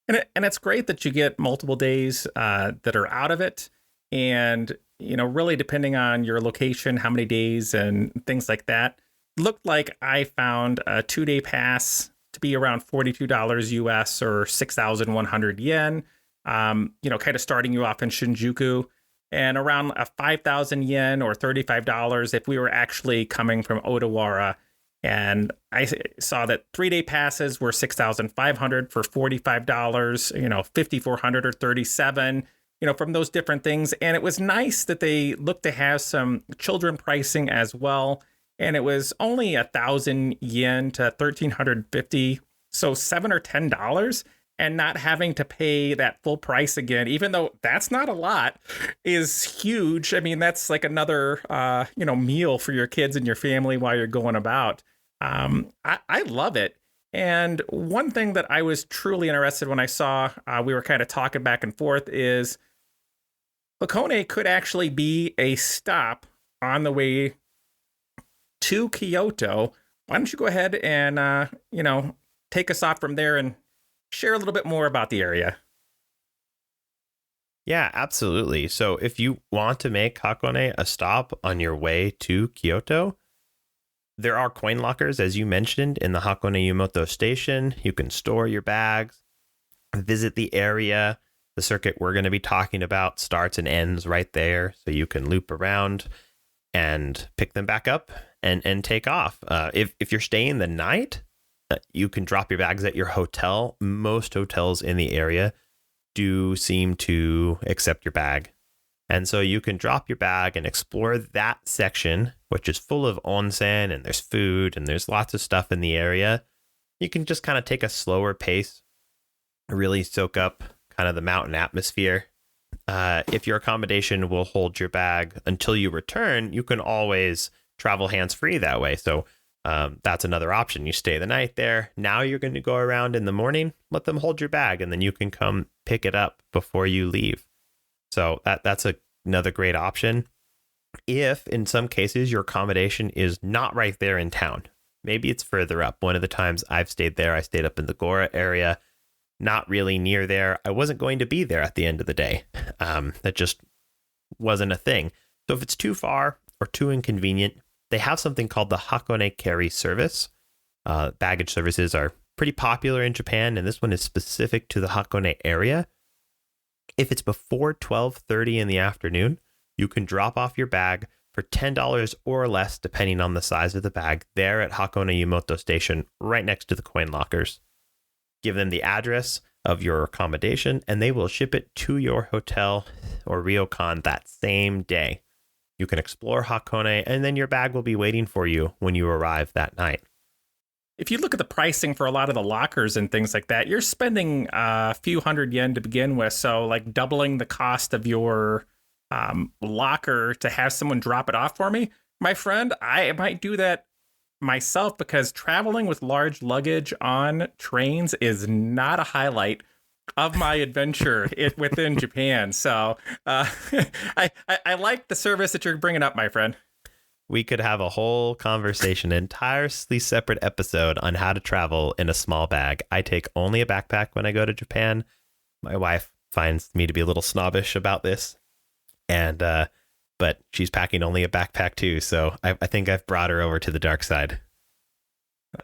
And it's great that you get multiple days that are out of it. And, really depending on your location, how many days and things like that. Looked like I found a 2-day pass to be around $42 US or 6,100 yen, kind of starting you off in Shinjuku, and around a 5,000 yen or $35 if we were actually coming from Odawara. And I saw that 3-day passes were 6,500 for $45, 5,400 or 37, from those different things. And it was nice that they looked to have some children pricing as well. And it was only 1,000 yen to 1,350, so $7 or $10, and not having to pay that full price again, even though that's not a lot, is huge. I mean, that's like another, meal for your kids and your family while you're going about. I love it. And one thing that I was truly interested when I saw, we were kind of talking back and forth, is Hakone could actually be a stop on the way to Kyoto. Why don't you go ahead and, take us off from there and share a little bit more about the area.
Yeah, absolutely. So if you want to make Hakone a stop on your way to Kyoto, there are coin lockers, as you mentioned, in the Hakone Yumoto station. You can store your bags, visit the area. The circuit we're going to be talking about starts and ends right there, so you can loop around and pick them back up and take off. If you're staying the night, you can drop your bags at your hotel. Most hotels in the area do seem to accept your bag. And so you can drop your bag and explore that section, which is full of onsen and there's food and there's lots of stuff in the area. You can just kind of take a slower pace, really soak up kind of the mountain atmosphere. If your accommodation will hold your bag until you return, you can always travel hands-free that way. So that's another option. You stay the night there. Now you're going to go around in the morning, let them hold your bag, and then you can come pick it up before you leave. So that's another great option. If in some cases your accommodation is not right there in town, maybe it's further up. One of the times I've stayed there, I stayed up in the Gora area, not really near there. I wasn't going to be there at the end of the day. That just wasn't a thing. So if it's too far or too inconvenient, they have something called the Hakone Carry Service. Baggage services are pretty popular in Japan, and this one is specific to the Hakone area. If it's before 12:30 in the afternoon, you can drop off your bag for $10 or less, depending on the size of the bag, there at Hakone Yumoto Station, right next to the coin lockers. Give them the address of your accommodation, and they will ship it to your hotel or ryokan that same day. You can explore Hakone, and then your bag will be waiting for you when you arrive that night.
If you look at the pricing for a lot of the lockers and things like that, you're spending a few hundred yen to begin with. So like doubling the cost of your locker to have someone drop it off for me, my friend, I might do that myself, because traveling with large luggage on trains is not a highlight of my adventure within Japan. So I like the service that you're bringing up, my friend.
We could have a whole conversation, an entirely separate episode on how to travel in a small bag. I take only a backpack when I go to Japan. My wife finds me to be a little snobbish about this, and but she's packing only a backpack too. So I think I've brought her over to the dark side.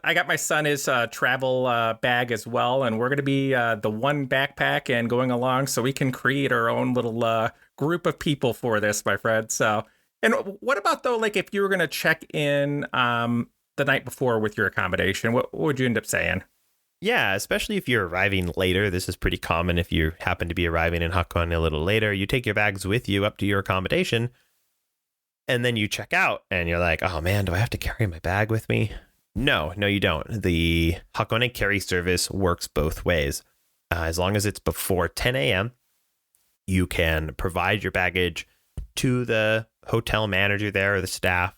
I got my son his travel bag as well, and we're going to be the one backpack and going along, so we can create our own little group of people for this, my friend. So, and what about though, like if you were going to check in the night before with your accommodation, what would you end up saying?
Yeah, especially if you're arriving later. This is pretty common if you happen to be arriving in Hakone a little later. You take your bags with you up to your accommodation, and then you check out, and you're like, oh man, do I have to carry my bag with me? No, you don't. The Hakone Carry Service works both ways. As long as it's before 10 a.m., you can provide your baggage to the hotel manager there or the staff.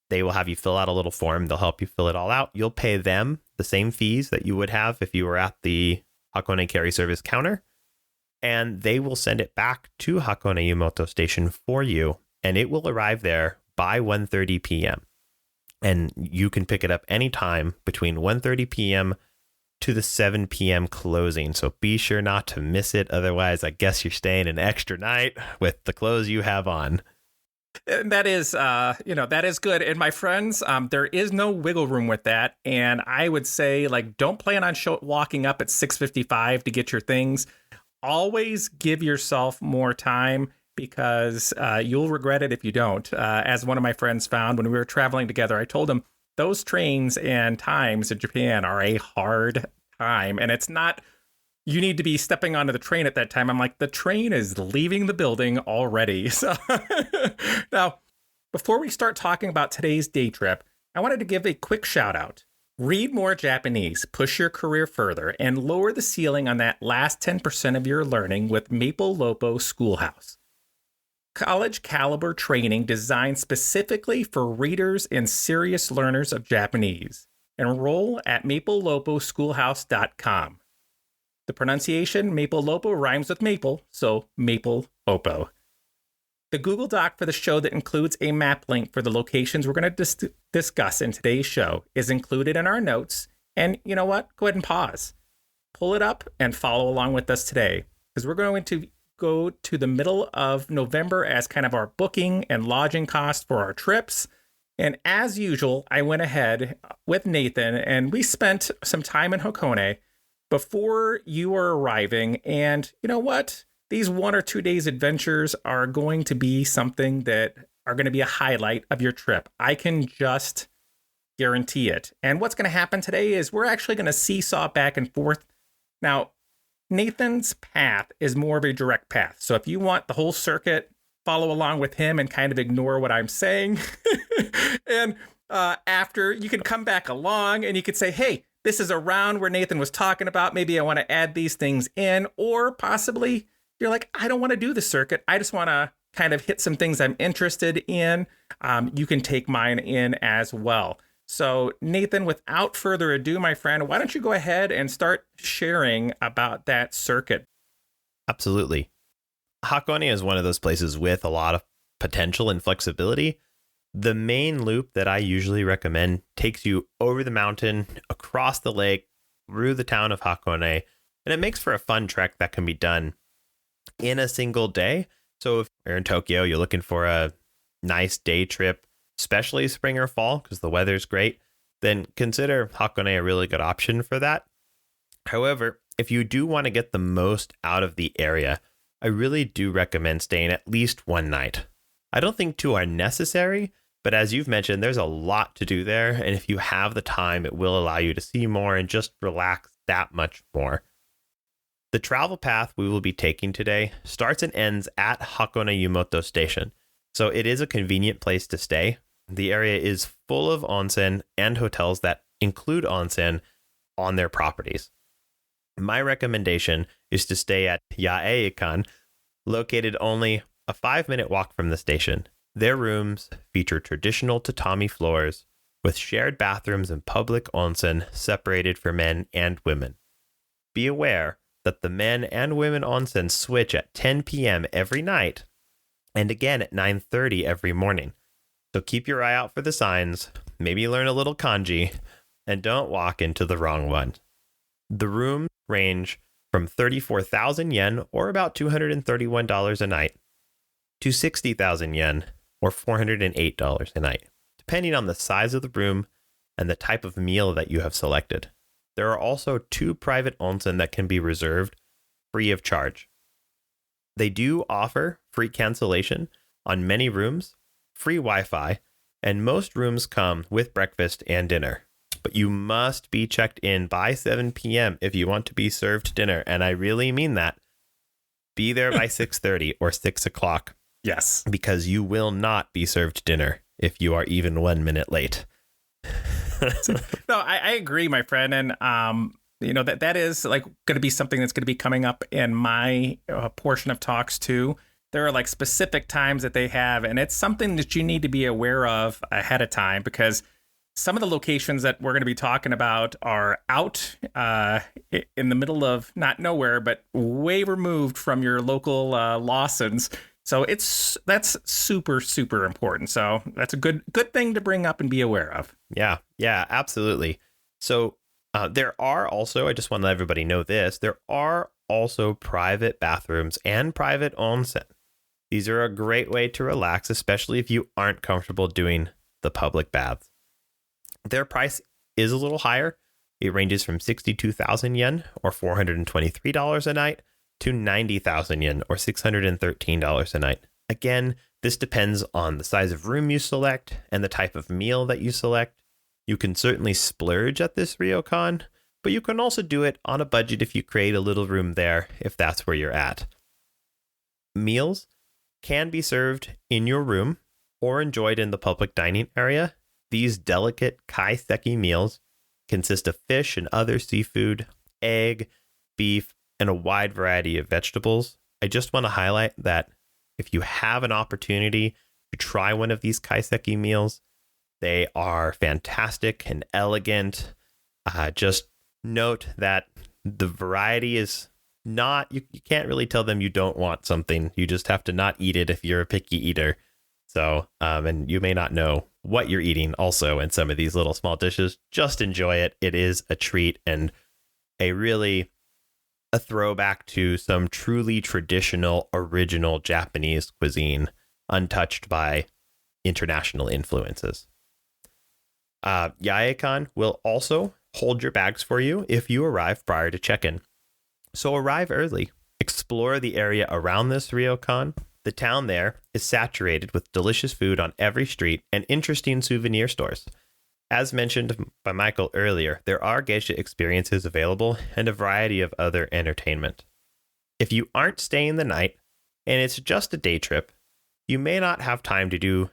They will have you fill out a little form. They'll help you fill it all out. You'll pay them the same fees that you would have if you were at the Hakone Carry Service counter. And they will send it back to Hakone Yumoto Station for you. And it will arrive there by 1:30 p.m. And you can pick it up anytime between 1:30 p.m. to the 7 p.m. closing. So be sure not to miss it. Otherwise, I guess you're staying an extra night with the clothes you have on.
And that is, that is good. And my friends, there is no wiggle room with that. And I would say, like, don't plan on walking up at 6:55 to get your things. Always give yourself more time, because you'll regret it if you don't. As one of my friends found when we were traveling together, I told him those trains and times in Japan are a hard time. And it's not, you need to be stepping onto the train at that time. I'm like, the train is leaving the building already. So now, before we start talking about today's day trip, I wanted to give a quick shout out. Read more Japanese, push your career further, and lower the ceiling on that last 10% of your learning with Maple Lopo Schoolhouse. College caliber training designed specifically for readers and serious learners of Japanese. Enroll at mapleloposchoolhouse.com. The pronunciation Maple Lopo rhymes with maple, so Maple Lopo. The Google Doc for the show that includes a map link for the locations we're going to discuss in today's show is included in our notes. And you know what? Go ahead and pause. pull it up and follow along with us today, because we're going to go to the middle of November as kind of our booking and lodging cost for our trips. And as usual, I went ahead with Nathan and we spent some time in Hakone before you were arriving. And you know what? These 1 or 2 days adventures are going to be something that are going to be a highlight of your trip. I can just guarantee it. And what's going to happen today is we're actually going to seesaw back and forth. Now, Nathan's path is more of a direct path. So if you want the whole circuit, follow along with him and kind of ignore what I'm saying. And after, you can come back along and you could say, hey, this is a round where Nathan was talking about. Maybe I want to add these things in. Or possibly you're like, I don't want to do the circuit. I just want to kind of hit some things I'm interested in. You can take mine in as well. So Nathan, without further ado, my friend, why don't you go ahead and start sharing about that circuit?
Absolutely. Hakone is one of those places with a lot of potential and flexibility. The main loop that I usually recommend takes you over the mountain, across the lake, through the town of Hakone, and it makes for a fun trek that can be done in a single day. So if you're in Tokyo, you're looking for a nice day trip, especially spring or fall, because the weather's great, then consider Hakone a really good option for that. However, if you do want to get the most out of the area, I really do recommend staying at least one night. I don't think two are necessary, but as you've mentioned, there's a lot to do there, and if you have the time, it will allow you to see more and just relax that much more. The travel path we will be taking today starts and ends at Hakone Yumoto Station, so it is a convenient place to stay. The area is full of onsen and hotels that include onsen on their properties. My recommendation is to stay at Yae-kan, located only a 5-minute walk from the station. Their rooms feature traditional tatami floors with shared bathrooms and public onsen separated for men and women. Be aware that the men and women onsen switch at 10 p.m. every night and again at 9:30 every morning. So keep your eye out for the signs, maybe learn a little kanji, and don't walk into the wrong one. The rooms range from 34,000 yen, or about $231 a night, to 60,000 yen, or $408 a night, depending on the size of the room and the type of meal that you have selected. There are also 2 private onsen that can be reserved free of charge. They do offer free cancellation on many rooms, free Wi-Fi, and most rooms come with breakfast and dinner. But you must be checked in by 7 p.m. if you want to be served dinner, and I really mean that. Be there by 6:30 or 6 o'clock.
Yes.
Because you will not be served dinner if you are even 1 minute late.
No, I agree, my friend. And, that is like going to be something that's going to be coming up in my portion of talks too. There are like specific times that they have, and it's something that you need to be aware of ahead of time, because some of the locations that we're going to be talking about are out in the middle of not nowhere, but way removed from your local Lawsons. So that's super, super important. So that's a good thing to bring up and be aware of.
Yeah, absolutely. So there are also, I just want to let everybody know this, there are also private bathrooms and private onsen. These are a great way to relax, especially if you aren't comfortable doing the public baths. Their price is a little higher. It ranges from 62,000 yen, or $423 a night, to 90,000 yen, or $613 a night. Again, this depends on the size of room you select and the type of meal that you select. You can certainly splurge at this ryokan, but you can also do it on a budget if you create a little room there, if that's where you're at. Meals can be served in your room or enjoyed in the public dining area. These delicate kaiseki meals consist of fish and other seafood, egg, beef, and a wide variety of vegetables. I just want to highlight that if you have an opportunity to try one of these kaiseki meals, they are fantastic and elegant. Just note that the variety is not, you can't really tell them you don't want something. You just have to not eat it if you're a picky eater. So, and you may not know what you're eating also in some of these little small dishes. Just enjoy it. It is a treat and a really a throwback to some truly traditional, original Japanese cuisine, untouched by international influences. Yaekan will also hold your bags for you if you arrive prior to check-in. So arrive early. Explore the area around this ryokan. The town there is saturated with delicious food on every street and interesting souvenir stores. As mentioned by Michael earlier, there are geisha experiences available and a variety of other entertainment. If you aren't staying the night and it's just a day trip, you may not have time to do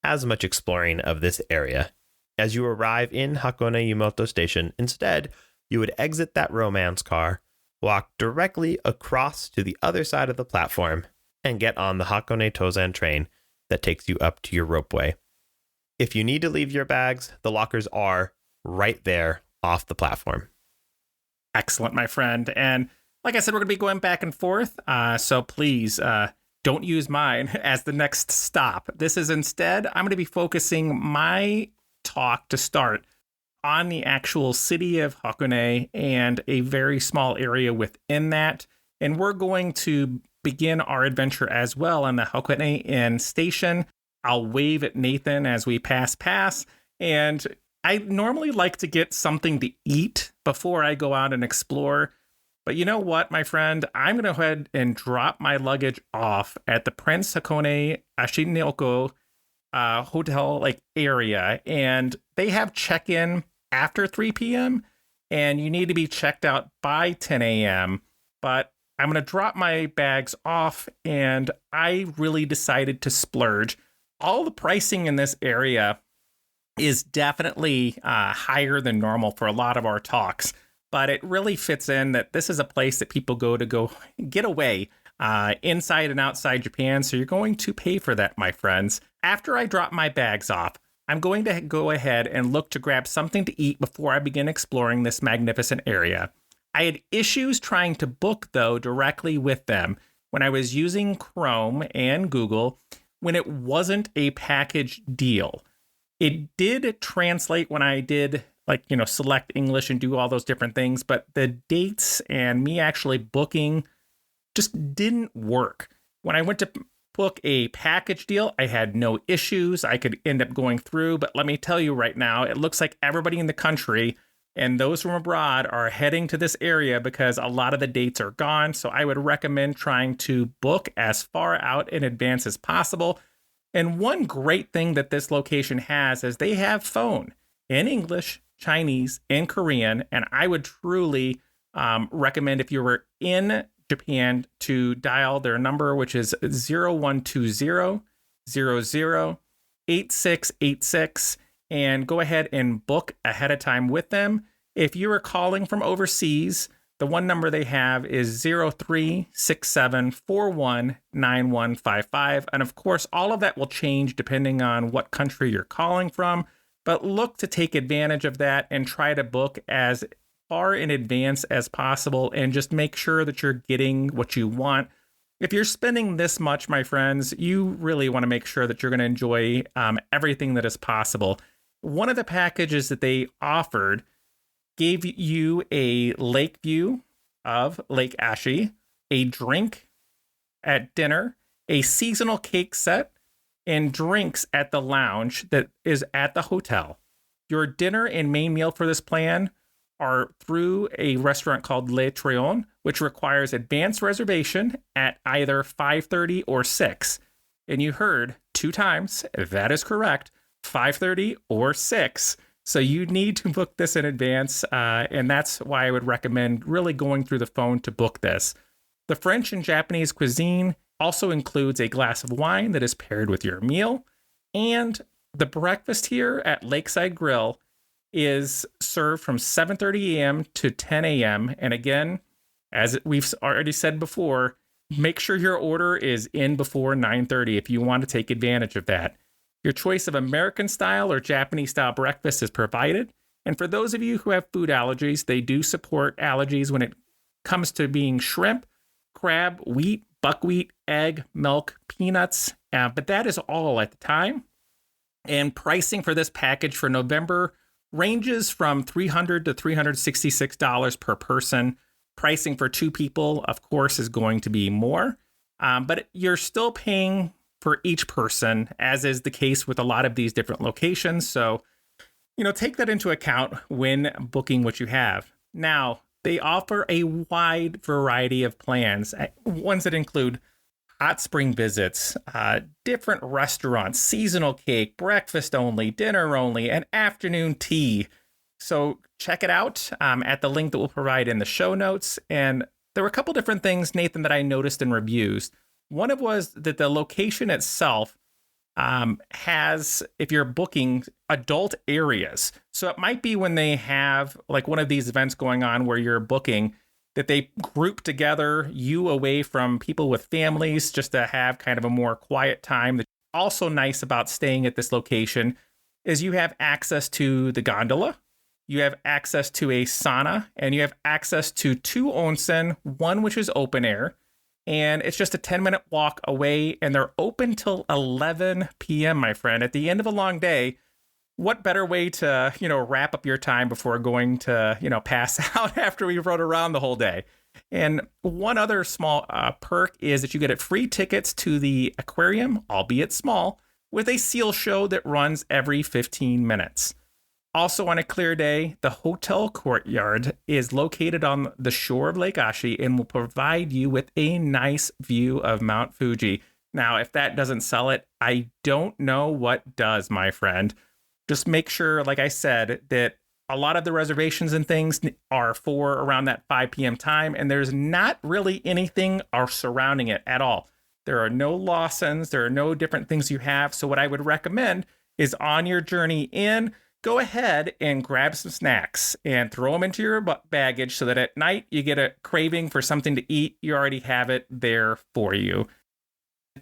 as much exploring of this area. As you arrive in Hakone Yumoto Station, instead, you would exit that romance car, walk directly across to the other side of the platform, and get on the Hakone Tozan train that takes you up to your ropeway. If you need to leave your bags, the lockers are right there off the platform.
Excellent, my friend. And like I said, we're going to be going back and forth. So please don't use mine as the next stop. This is instead, I'm going to be focusing my talk to start on the actual city of Hakone and a very small area within that. And we're going to begin our adventure as well on the Hakone Inn station. I'll wave at Nathan as we pass. And I normally like to get something to eat before I go out and explore. But you know what, my friend? I'm going to go ahead and drop my luggage off at the Prince Hakone Ashinoko hotel area. And they have check-in after 3 p.m. and you need to be checked out by 10 a.m. But I'm going to drop my bags off, and I really decided to splurge. All the pricing in this area is definitely higher than normal for a lot of our talks, but it really fits in that this is a place that people go get away inside and outside Japan. So you're going to pay for that, my friends. After I drop my bags off, I'm going to go ahead and look to grab something to eat before I begin exploring this magnificent area. I had issues trying to book, though, directly with them when I was using Chrome and Google when it wasn't a package deal. It did translate when I did select English and do all those different things, but the dates and me actually booking just didn't work. When I went to book a package deal, I had no issues. I could end up going through, but let me tell you right now, it looks like everybody in the country and those from abroad are heading to this area because a lot of the dates are gone. So I would recommend trying to book as far out in advance as possible. And one great thing that this location has is they have phone in English, Chinese, and Korean. And I would truly recommend, if you were in Japan, to dial their number, which is 0120-00-8686, and go ahead and book ahead of time with them. If you are calling from overseas, the one number they have is 0367419155. And of course, all of that will change depending on what country you're calling from. But look to take advantage of that and try to book as far in advance as possible and just make sure that you're getting what you want. If you're spending this much, my friends, you really want to make sure that you're going to enjoy everything that is possible. One of the packages that they offered gave you a lake view of Lake Ashi, a drink at dinner, a seasonal cake set, and drinks at the lounge that is at the hotel. Your dinner and main meal for this plan are through a restaurant called Le Trion, which requires advance reservation at either 5:30 or 6. And you heard 2 times, that is correct, 5:30 or 6. So you need to book this in advance, and that's why I would recommend really going through the phone to book this. The French and Japanese cuisine also includes a glass of wine that is paired with your meal, and the breakfast here at Lakeside Grill is served from 7:30 a.m. to 10 a.m. And again, as we've already said before, make sure your order is in before 9:30 if you want to take advantage of that. Your choice of American style or Japanese style breakfast is provided. And for those of you who have food allergies, they do support allergies when it comes to being shrimp, crab, wheat, buckwheat, egg, milk, peanuts. But that is all at the time. And pricing for this package for November ranges from $300 to $366 per person. Pricing for 2 people, of course, is going to be more, but you're still paying for each person, as is the case with a lot of these different locations. So, take that into account when booking what you have. Now, they offer a wide variety of plans, ones that include hot spring visits, different restaurants, seasonal cake, breakfast only, dinner only, and afternoon tea. So check it out at the link that we'll provide in the show notes. And there were a couple different things, Nathan, that I noticed in reviews. One of was that the location itself has, if you're booking, adult areas. So it might be when they have like one of these events going on where you're booking, that they group together you away from people with families just to have kind of a more quiet time. Also nice about staying at this location is you have access to the gondola, you have access to a sauna, and you have access to 2 onsen, one which is open air, and it's just a 10-minute walk away, and they're open till 11 p.m., my friend. At the end of a long day, what better way to, wrap up your time before going to, pass out after we rode around the whole day? And one other small perk is that you get free tickets to the aquarium, albeit small, with a seal show that runs every 15 minutes. Also, on a clear day, the hotel courtyard is located on the shore of Lake Ashi and will provide you with a nice view of Mount Fuji. Now, if that doesn't sell it, I don't know what does, my friend. Just make sure, like I said, that a lot of the reservations and things are for around that 5 p.m. time, and there's not really anything surrounding it at all. There are no Lawsons, there are no different things you have. So what I would recommend is on your journey in, go ahead and grab some snacks and throw them into your baggage so that at night you get a craving for something to eat. You already have it there for you.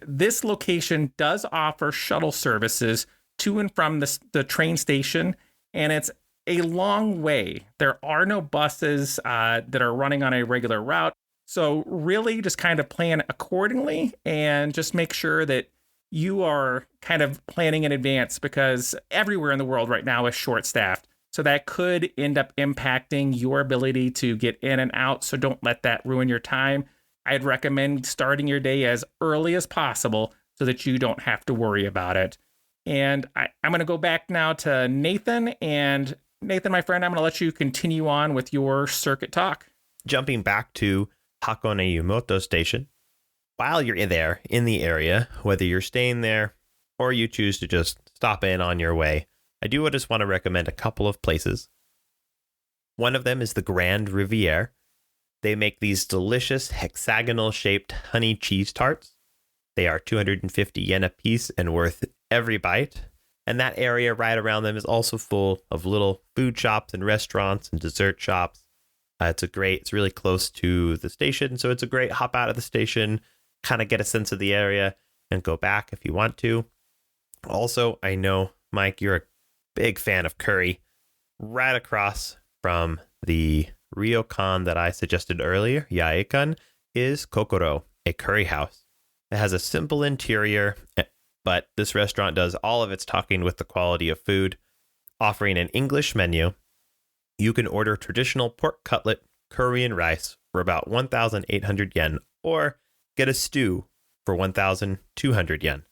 This location does offer shuttle services to and from the train station, and it's a long way. There are no buses that are running on a regular route. So really just kind of plan accordingly and just make sure that you are kind of planning in advance, because everywhere in the world right now is short-staffed. So that could end up impacting your ability to get in and out. So don't let that ruin your time. I'd recommend starting your day as early as possible so that you don't have to worry about it. And I'm going to go back now to Nathan. And Nathan, my friend, I'm going to let you continue on with your circuit talk.
Jumping back to Hakone Yumoto Station. While you're in the area, whether you're staying there or you choose to just stop in on your way, I do just want to recommend a couple of places. One of them is the Grand Riviere. They make these delicious hexagonal-shaped honey cheese tarts. They are 250 yen a piece and worth every bite. And that area right around them is also full of little food shops and restaurants and dessert shops. It's really close to the station, so it's a great hop out of the station, kind of get a sense of the area, and go back if you want to. Also, I know, Mike, you're a big fan of curry. Right across from the ryokan that I suggested earlier, Yaekan, is Kokoro, a curry house. It has a simple interior, but this restaurant does all of its talking with the quality of food, offering an English menu. You can order traditional pork cutlet, curry, and rice for about 1,800 yen, or get a stew for 1,200 yen.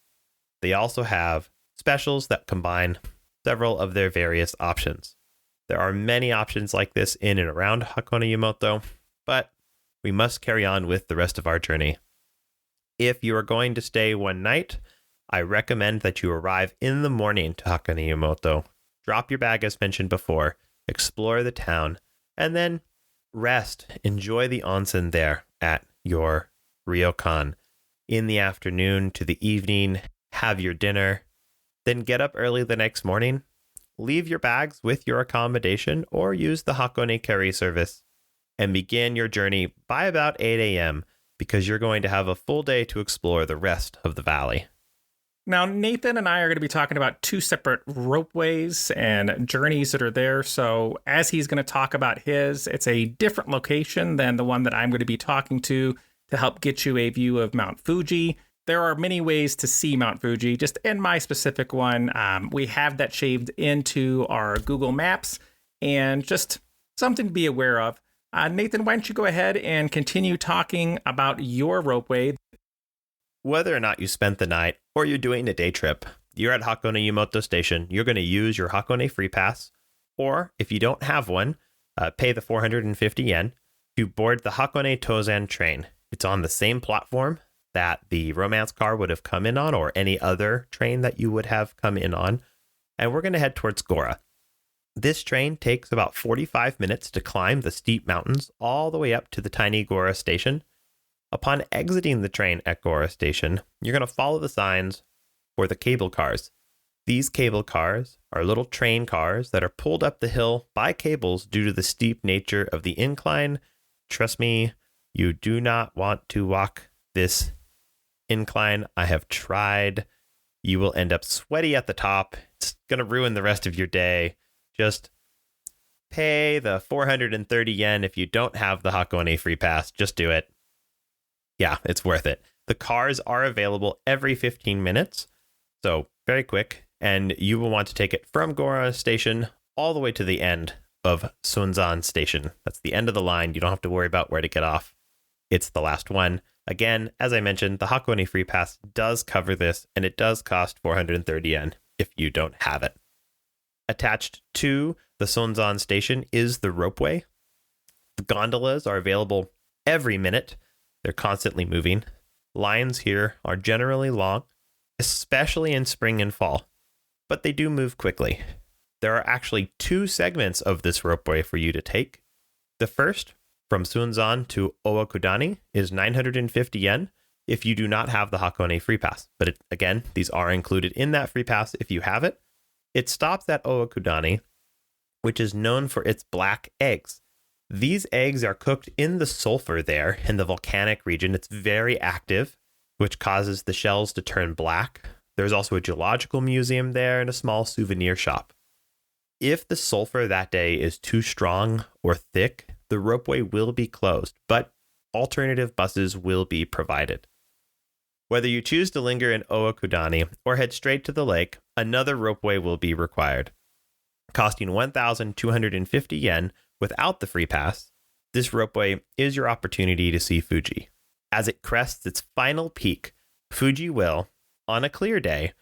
They also have specials that combine several of their various options. There are many options like this in and around Hakone Yumoto, but we must carry on with the rest of our journey. If you are going to stay one night, I recommend that you arrive in the morning to Hakone Yumoto, drop your bag as mentioned before, explore the town, and then rest. Enjoy the onsen there at your ryokan. In the afternoon to the evening, have your dinner, then get up early the next morning, leave your bags with your accommodation or use the Hakone carry service, and begin your journey by about 8 a.m. because you're going to have a full day to explore the rest of the valley.
Now, Nathan and I are going to be talking about 2 separate ropeways and journeys that are there. So as he's going to talk about his, it's a different location than the one that I'm going to be talking to help get you a view of Mount Fuji. There are many ways to see Mount Fuji. Just in my specific one, we have that shaved into our Google Maps, and just something to be aware of. Nathan, why don't you go ahead and continue talking about your ropeway?
Whether or not you spent the night or you're doing a day trip, you're at Hakone Yumoto Station, you're going to use your Hakone Free Pass, or if you don't have one, pay the 450 yen to board the Hakone Tozan train. It's on the same platform that the romance car would have come in on, or any other train that you would have come in on, and we're going to head towards Gora. This train takes about 45 minutes to climb the steep mountains all the way up to the tiny Gora station. Upon exiting the train at Gora station, you're going to follow the signs for the cable cars. These cable cars are little train cars that are pulled up the hill by cables due to the steep nature of the incline. Trust me, you do not want to walk this incline. I have tried. You will end up sweaty at the top. It's going to ruin the rest of your day. Just pay the 430 yen if you don't have the Hakone Free Pass. Just do it. Yeah, it's worth it. The cars are available every 15 minutes, so very quick, and you will want to take it from Gora Station all the way to the end of Sunzan Station. That's the end of the line. You don't have to worry about where to get off. It's the last one. Again, as I mentioned, the Hakone Free Pass does cover this, and it does cost 430 yen if you don't have it. Attached to the Sunzan Station is the ropeway. The gondolas are available every minute. They're constantly moving. Lines here are generally long, especially in spring and fall, but they do move quickly. There are actually 2 segments of this ropeway for you to take. The first, from Sunzan to Owakudani, is 950 yen if you do not have the Hakone Free Pass. But again, these are included in that free pass if you have it. It stops at Owakudani, which is known for its black eggs. These eggs are cooked in the sulfur there in the volcanic region. It's very active, which causes the shells to turn black. There's also a geological museum there and a small souvenir shop. If the sulfur that day is too strong or thick, the ropeway will be closed, but alternative buses will be provided. Whether you choose to linger in Owakudani or head straight to the lake, another ropeway will be required. Costing 1,250 yen without the free pass, this ropeway is your opportunity to see Fuji. As it crests its final peak, Fuji will, on a clear day,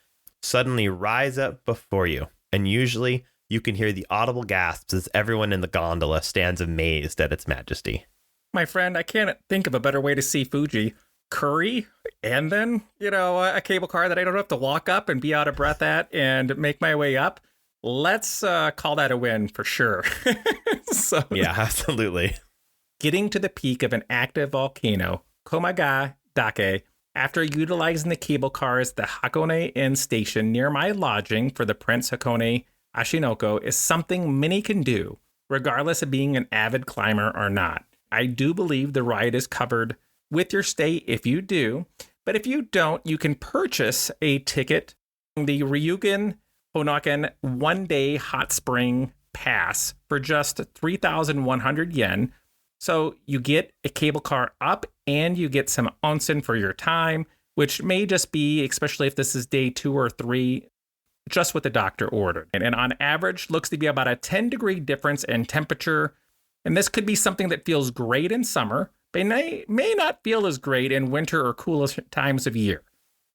suddenly rise up before you, and usually you can hear the audible gasps as everyone in the gondola stands amazed at its majesty.
My friend, I can't think of a better way to see Fuji. Curry, and then, a cable car that I don't have to walk up and be out of breath at and make my way up. Let's call that a win for sure. So,
yeah, absolutely.
Getting to the peak of an active volcano, Komaga Dake, after utilizing the cable cars, the Hakone Inn station near my lodging for the Prince Hakone Ashinoko is something many can do, regardless of being an avid climber or not. I do believe the ride is covered with your stay if you do, but if you don't, you can purchase a ticket, the Ryugen Honoken 1-day hot spring pass for just 3,100 yen. So you get a cable car up and you get some onsen for your time, which may just be, especially if this is day 2 or 3, just what the doctor ordered. And on average, looks to be about a 10-degree difference in temperature. And this could be something that feels great in summer, but may not feel as great in winter or coolest times of year.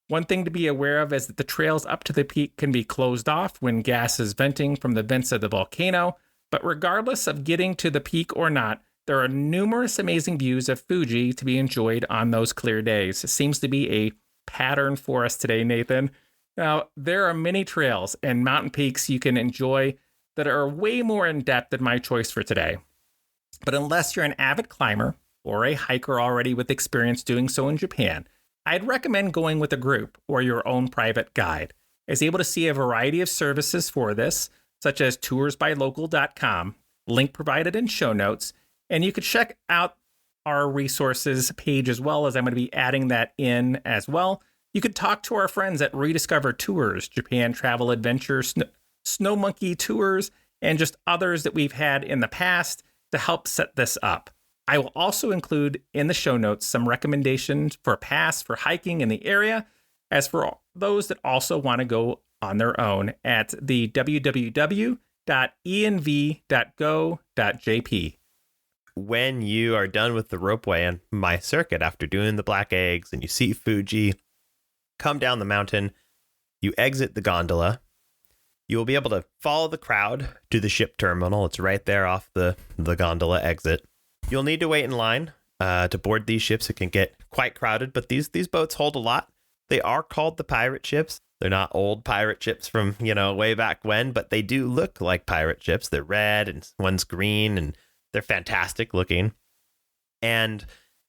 One thing to be aware of is that the trails up to the peak can be closed off when gas is venting from the vents of the volcano, but regardless of getting to the peak or not, there are numerous amazing views of Fuji to be enjoyed on those clear days. It seems to be a pattern for us today, Nathan. Now, there are many trails and mountain peaks you can enjoy that are way more in depth than my choice for today. But unless you're an avid climber or a hiker already with experience doing so in Japan, I'd recommend going with a group or your own private guide. Is able to see a variety of services for this, such as toursbylocal.com, link provided in show notes, and you could check out our resources page as well, as I'm going to be adding that in as well. You could talk to our friends at Rediscover Tours, Japan Travel Adventure, Snow Monkey Tours, and just others that we've had in the past to help set this up. I will also include in the show notes some recommendations for a pass for hiking in the area, as for those that also want to go on their own at the www.env.go.jp.
when you are done with the ropeway and my circuit, after doing the black eggs and you see Fuji, come down the mountain, you exit the gondola. You will be able to follow the crowd to the ship terminal. It's right there off the gondola exit. You'll need to wait in line to board these ships. It can get quite crowded, but these boats hold a lot. They are called the pirate ships. They're not old pirate ships from, way back when, but they do look like pirate ships. They're red and one's green, and they're fantastic looking. And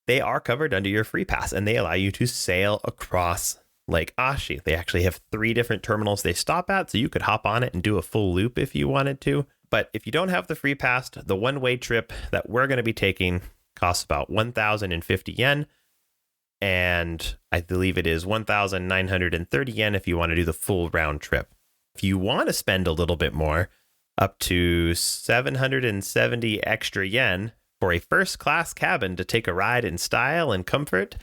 they are covered under your free pass, and they allow you to sail across Lake Ashi. They actually have 3 different terminals they stop at, so you could hop on it and do a full loop if you wanted to. But if you don't have the free pass, the one-way trip that we're going to be taking costs about 1,050 yen. And I believe it is 1,930 yen if you want to do the full round trip. If you want to spend a little bit more, up to 770 extra yen for a first class cabin to take a ride in style and comfort.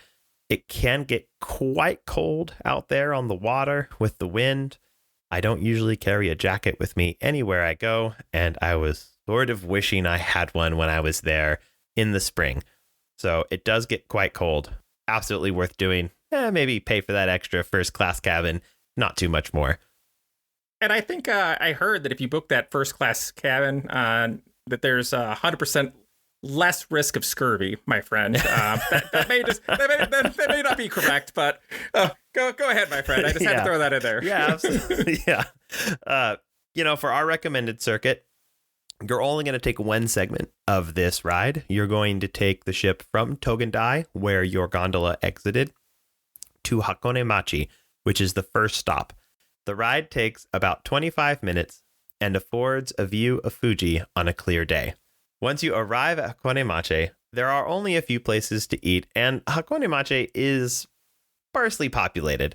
It can get quite cold out there on the water with the wind. I don't usually carry a jacket with me anywhere I go, and I was sort of wishing I had one when I was there in the spring. So it does get quite cold. Absolutely worth doing. Maybe pay for that extra first class cabin. Not too much more.
And I think I heard that if you book that first class cabin, that there's 100% less risk of scurvy, my friend. That may not be correct, but go ahead, my friend. I just had to throw that in there.
Yeah, absolutely. Yeah. For our recommended circuit, you're only going to take one segment of this ride. You're going to take the ship from Togandai, where your gondola exited, to Hakone Machi, which is the first stop. The ride takes about 25 minutes and affords a view of Fuji on a clear day. Once you arrive at Hakone Machi, there are only a few places to eat, and Hakone Machi is sparsely populated.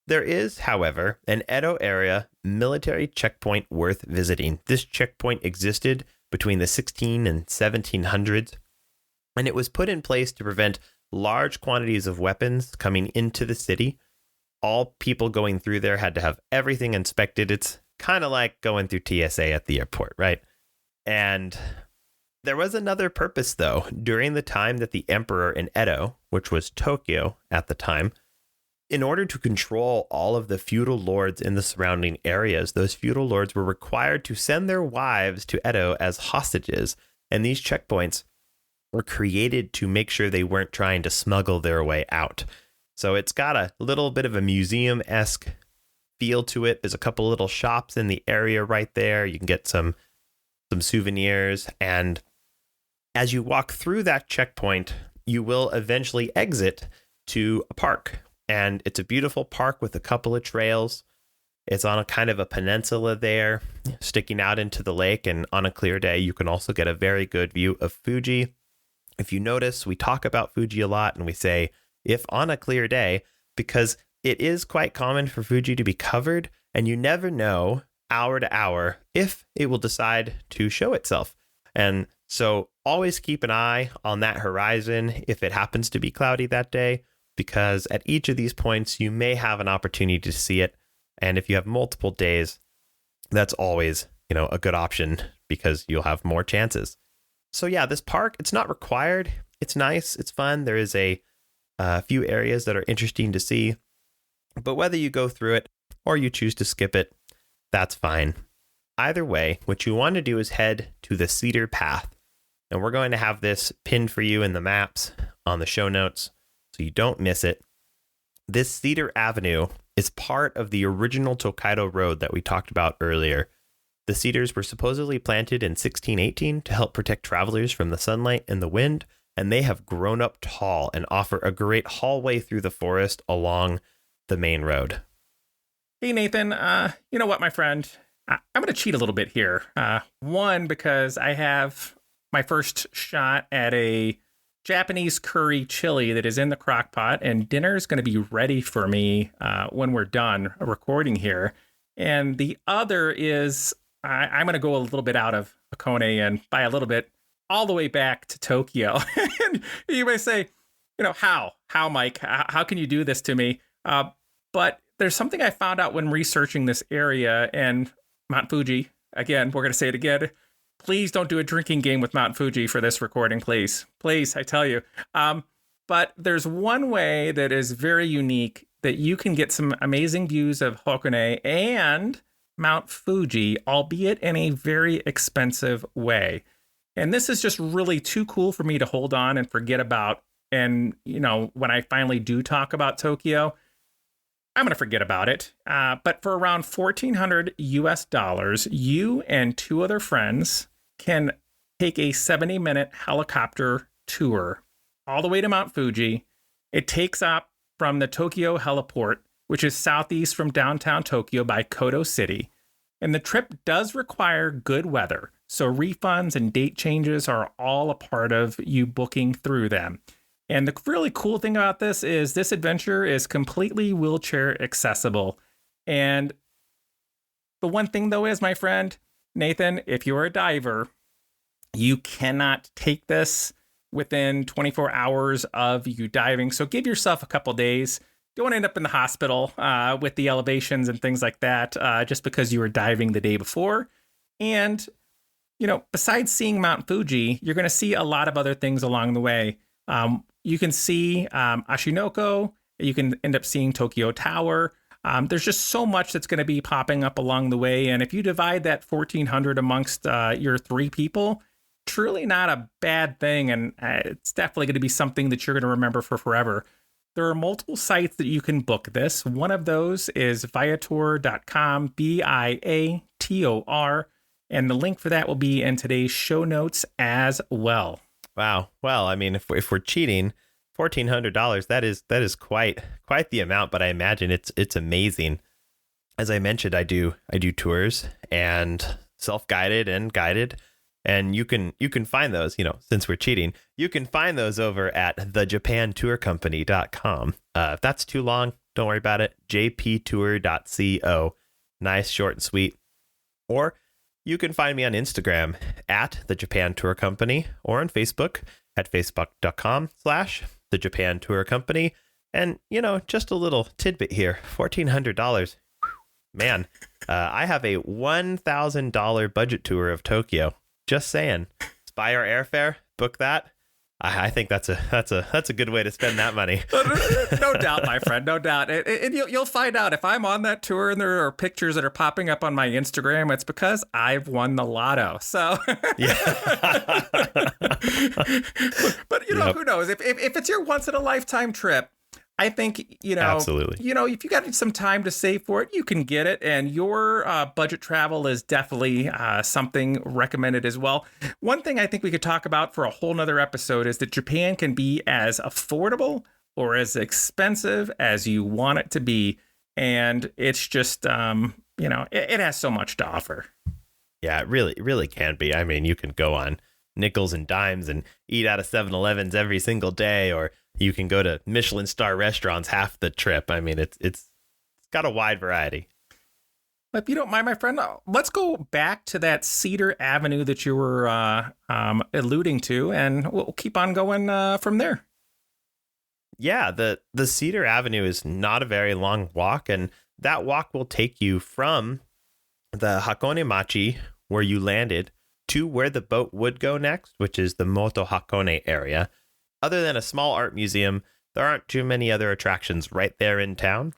There is, however, an Edo area military checkpoint worth visiting. This checkpoint existed between the 16 and 1700s, and it was put in place to prevent large quantities of weapons coming into the city. All people going through there had to have everything inspected. It's kind of like going through TSA at the airport, right? And there was another purpose, though. During the time that the emperor in Edo, which was Tokyo at the time, in order to control all of the feudal lords in the surrounding areas, those feudal lords were required to send their wives to Edo as hostages. And these checkpoints were created to make sure they weren't trying to smuggle their way out. So it's got a little bit of a museum-esque feel to it. There's a couple little shops in the area right there. You can get some souvenirs. And as you walk through that checkpoint, you will eventually exit to a park. And it's a beautiful park with a couple of trails. It's on a kind of a peninsula there, sticking out into the lake. And on a clear day, you can also get a very good view of Fuji. If you notice, we talk about Fuji a lot, and we say, if on a clear day, because it is quite common for Fuji to be covered, and you never know hour to hour if it will decide to show itself. And so always keep an eye on that horizon if it happens to be cloudy that day, because at each of these points, you may have an opportunity to see it. And if you have multiple days, that's always, a good option because you'll have more chances. So yeah, this park, it's not required. It's nice. It's fun. There is a few areas that are interesting to see, but whether you go through it or you choose to skip it, that's fine. Either way, what you want to do is head to the Cedar Path. And we're going to have this pinned for you in the maps on the show notes, so you don't miss it. This Cedar Avenue is part of the original Tokaido Road that we talked about earlier. The cedars were supposedly planted in 1618 to help protect travelers from the sunlight and the wind, and they have grown up tall and offer a great hallway through the forest along the main road.
Hey, Nathan, you know what, my friend? I'm going to cheat a little bit here. One, because I have my first shot at a Japanese curry chili that is in the crock pot, and dinner is going to be ready for me when we're done recording here. And the other is I'm going to go a little bit out of Hakone, and by a little bit, all the way back to Tokyo. And you may say, how, Mike, how can you do this to me? But there's something I found out when researching this area, and Mount Fuji, again, we're going to say it again, Please don't do a drinking game with Mount Fuji for this recording, please. Please, I tell you. But there's one way that is very unique that you can get some amazing views of Hakone and Mount Fuji, albeit in a very expensive way. And this is just really too cool for me to hold on and forget about. And, you know, when I finally do talk about Tokyo, I'm going to forget about it. But for around $1,400 US, you and two other friends can take a 70-minute helicopter tour all the way to Mount Fuji. It takes off from the Tokyo heliport, which is southeast from downtown Tokyo by Koto City. And the trip does require good weather, so refunds and date changes are all a part of you booking through them. And the really cool thing about this is this adventure is completely wheelchair accessible. And the one thing, though, is, my friend Nathan, if you're a diver, you cannot take this within 24 hours of you diving. So give yourself a couple days. Don't end up in the hospital with the elevations and things like that just because you were diving the day before. And, you know, besides seeing Mount Fuji, you're going to see a lot of other things along the way. You can see Ashinoko. You can end up seeing Tokyo Tower. There's just so much that's going to be popping up along the way. And if you divide that 1,400 amongst your three people, truly not a bad thing. And it's definitely going to be something that you're going to remember for forever. There are multiple sites that you can book this. One of those is Viator.com, Viator. And the link for that will be in today's show notes as well.
Wow. Well, I mean, if we're cheating, $1,400, that is quite the amount, but I imagine it's amazing. As I mentioned, I do tours, and self-guided and guided, and you can find those, you know, since we're cheating, you can find those over at thejapantourcompany.com. If that's too long, don't worry about it. jptour.co. Nice, short and sweet. Or you can find me on Instagram at the Japan Tour Company, or on Facebook at facebook.com/the Japan Tour Company. And, you know, just a little tidbit here, $1,400. Man, I have a $1,000 budget tour of Tokyo. Just saying. Let's buy our airfare, book that. I think that's a good way to spend that money.
No doubt, my friend, no doubt. And you'll find out if I'm on that tour and there are pictures that are popping up on my Instagram, it's because I've won the lotto. So,
Yeah.
But, you know, Who knows? If it's your once in a lifetime trip, I think, you know,
Absolutely.
You know, if you got some time to save for it, you can get it. And your budget travel is definitely something recommended as well. One thing I think we could talk about for a whole nother episode is that Japan can be as affordable or as expensive as you want it to be. And it's just, you know, it has so much to offer.
Yeah, it really can be. I mean, you can go on nickels and dimes and eat out of 7-Elevens every single day, or you can go to Michelin star restaurants half the trip. I mean, it's got a wide variety.
If you don't mind, my friend, let's go back to that Cedar Avenue that you were alluding to, and we'll keep on going from there.
Yeah, the Cedar Avenue is not a very long walk, and that walk will take you from the Hakone Machi, where you landed, to where the boat would go next, which is the Moto Hakone area. Other than a small art museum, there aren't too many other attractions right there in town.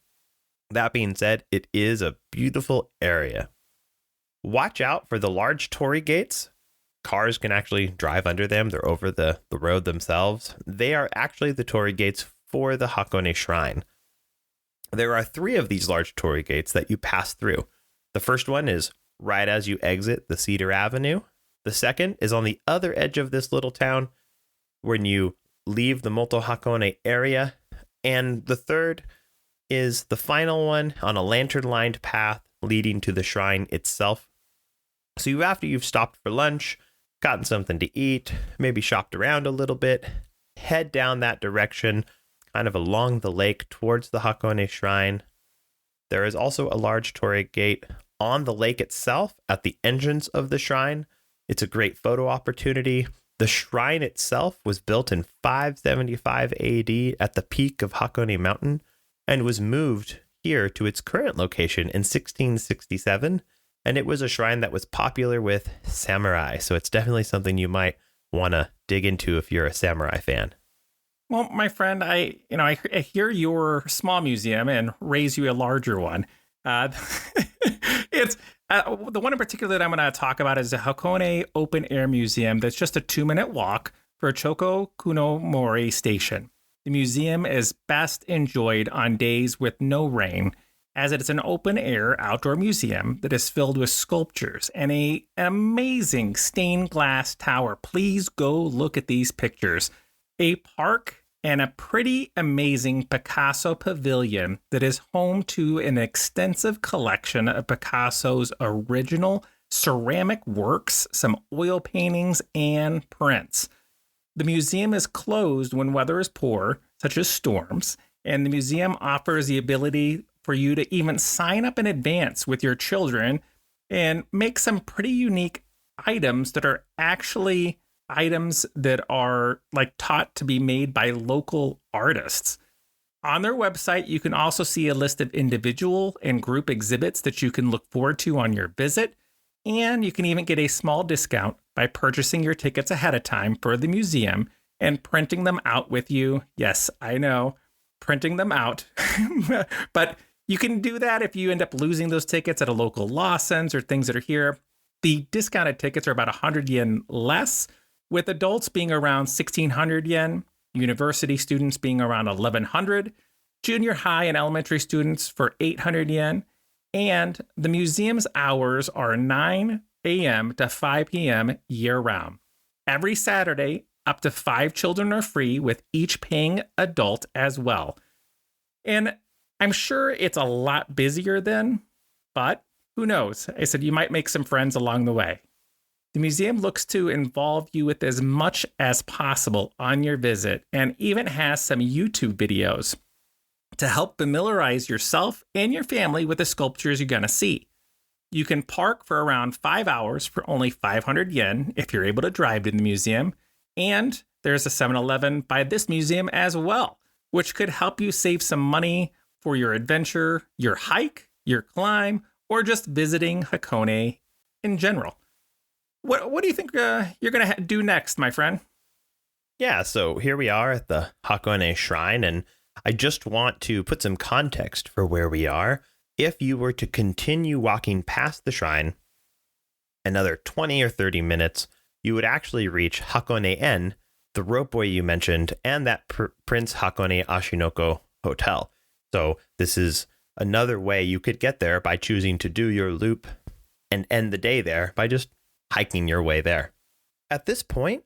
That being said, it is a beautiful area. Watch out for the large torii gates. Cars can actually drive under them. They're over the road themselves. They are actually the torii gates for the Hakone Shrine. There are 3 of these large torii gates that you pass through. The first one is right as you exit the Cedar Avenue. The second is on the other edge of this little town when you leave the Moto Hakone area. And the third is the final one on a lantern-lined path leading to the shrine itself. So after you've stopped for lunch, gotten something to eat, maybe shopped around a little bit, head down that direction, kind of along the lake towards the Hakone Shrine. There is also a large torii gate on the lake itself at the entrance of the shrine. It's a great photo opportunity. The shrine itself was built in 575 AD at the peak of Hakone Mountain and was moved here to its current location in 1667. and it was a shrine that was popular with samurai. So it's definitely something you might want to dig into if you're a samurai fan.
Well, my friend, I hear your small museum and raise you a larger one. It's the one in particular that I'm going to talk about is the Hakone Open Air Museum. That's just a 2-minute walk for Choko Kunomori Station. The museum is best enjoyed on days with no rain, as it is an open air outdoor museum that is filled with sculptures and an amazing stained glass tower. Please go look at these pictures. A park and a pretty amazing Picasso pavilion that is home to an extensive collection of Picasso's original ceramic works, some oil paintings, and prints. The museum is closed when weather is poor, such as storms, and the museum offers the ability for you to even sign up in advance with your children and make some pretty unique items that are actually items that are like taught to be made by local artists. On their website, you can also see a list of individual and group exhibits that you can look forward to on your visit. And you can even get a small discount by purchasing your tickets ahead of time for the museum and printing them out with you. Yes, I know, printing them out. But you can do that if you end up losing those tickets at a local Lawson's or things that are here. The discounted tickets are about 100 yen less, with adults being around 1,600 yen, university students being around 1,100, junior high and elementary students for 800 yen, and the museum's hours are 9 a.m. to 5 p.m. year-round. Every Saturday, up to 5 children are free, with each paying adult as well. And I'm sure it's a lot busier then, but who knows? I said you might make some friends along the way. The museum looks to involve you with as much as possible on your visit and even has some YouTube videos to help familiarize yourself and your family with the sculptures you're going to see. You can park for around 5 hours for only 500 yen if you're able to drive to the museum. And there's a 7-Eleven by this museum as well, which could help you save some money for your adventure, your hike, your climb, or just visiting Hakone in general. What do you think you're going to do next, my friend?
Yeah, so here we are at the Hakone Shrine, and I just want to put some context for where we are. If you were to continue walking past the shrine another 20 or 30 minutes, you would actually reach Hakone-en, the ropeway you mentioned, and that Prince Hakone Ashinoko Hotel. So this is another way you could get there by choosing to do your loop and end the day there by just hiking your way there. At this point,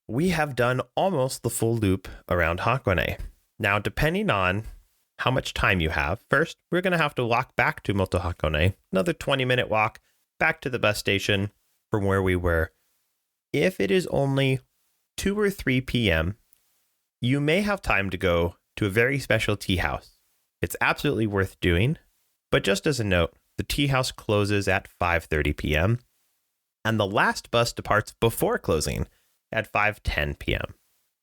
we have done almost the full loop around Hakone. Now, depending on how much time you have, first, we're going to have to walk back to Moto Hakone, another 20-minute walk back to the bus station from where we were. If it is only 2 or 3 p.m., you may have time to go to a very special tea house. It's absolutely worth doing, but just as a note, the tea house closes at 5:30 p.m., and the last bus departs before closing at 5:10 p.m.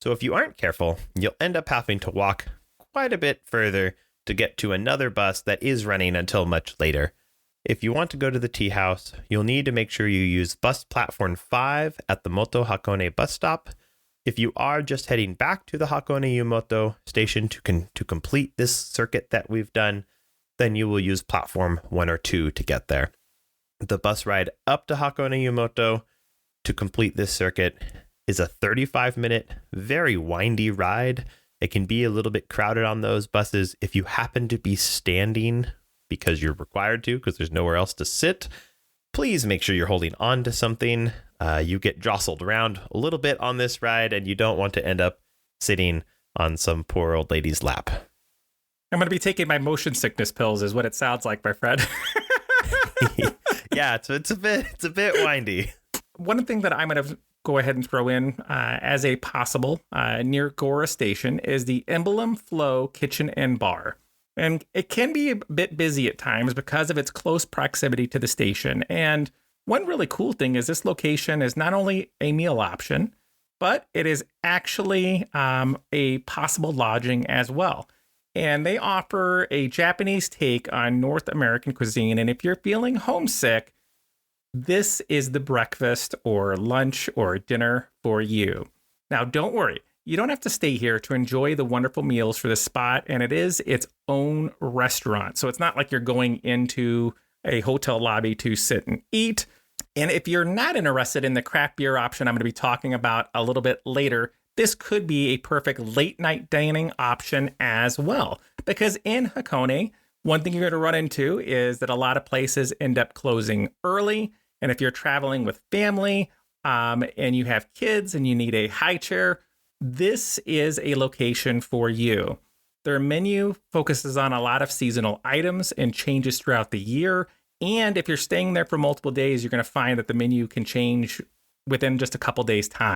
So if you aren't careful, you'll end up having to walk quite a bit further to get to another bus that is running until much later. If you want to go to the tea house, you'll need to make sure you use bus platform 5 at the Moto Hakone bus stop. If you are just heading back to the Hakone Yumoto station to complete this circuit that we've done, then you will use platform 1 or 2 to get there. The bus ride up to Hakone Yumoto to complete this circuit is a 35-minute, very windy ride. It can be a little bit crowded on those buses. If you happen to be standing because you're required to, because there's nowhere else to sit, please make sure you're holding on to something. You get jostled around a little bit on this ride, and you don't want to end up sitting on some poor old lady's lap.
I'm going to be taking my motion sickness pills is what it sounds like, my friend.
Yeah, it's a bit windy.
One thing that I'm going to go ahead and throw in as a possible near Gora Station is the Emblem Flow Kitchen and Bar. And it can be a bit busy at times because of its close proximity to the station. And one really cool thing is this location is not only a meal option, but it is actually a possible lodging as well. And they offer a Japanese take on North American cuisine. And if you're feeling homesick, this is the breakfast or lunch or dinner for you. Now, don't worry. You don't have to stay here to enjoy the wonderful meals for this spot, and it is its own restaurant. So it's not like you're going into a hotel lobby to sit and eat. And if you're not interested in the craft beer option I'm going to be talking about a little bit later, this could be a perfect late night dining option as well. Because in Hakone, one thing you're going to run into is that a lot of places end up closing early. And if you're traveling with family and you have kids and you need a high chair, this is a location for you. Their menu focuses on a lot of seasonal items and changes throughout the year. And if you're staying there for multiple days, you're going to find that the menu can change within just a couple days' time.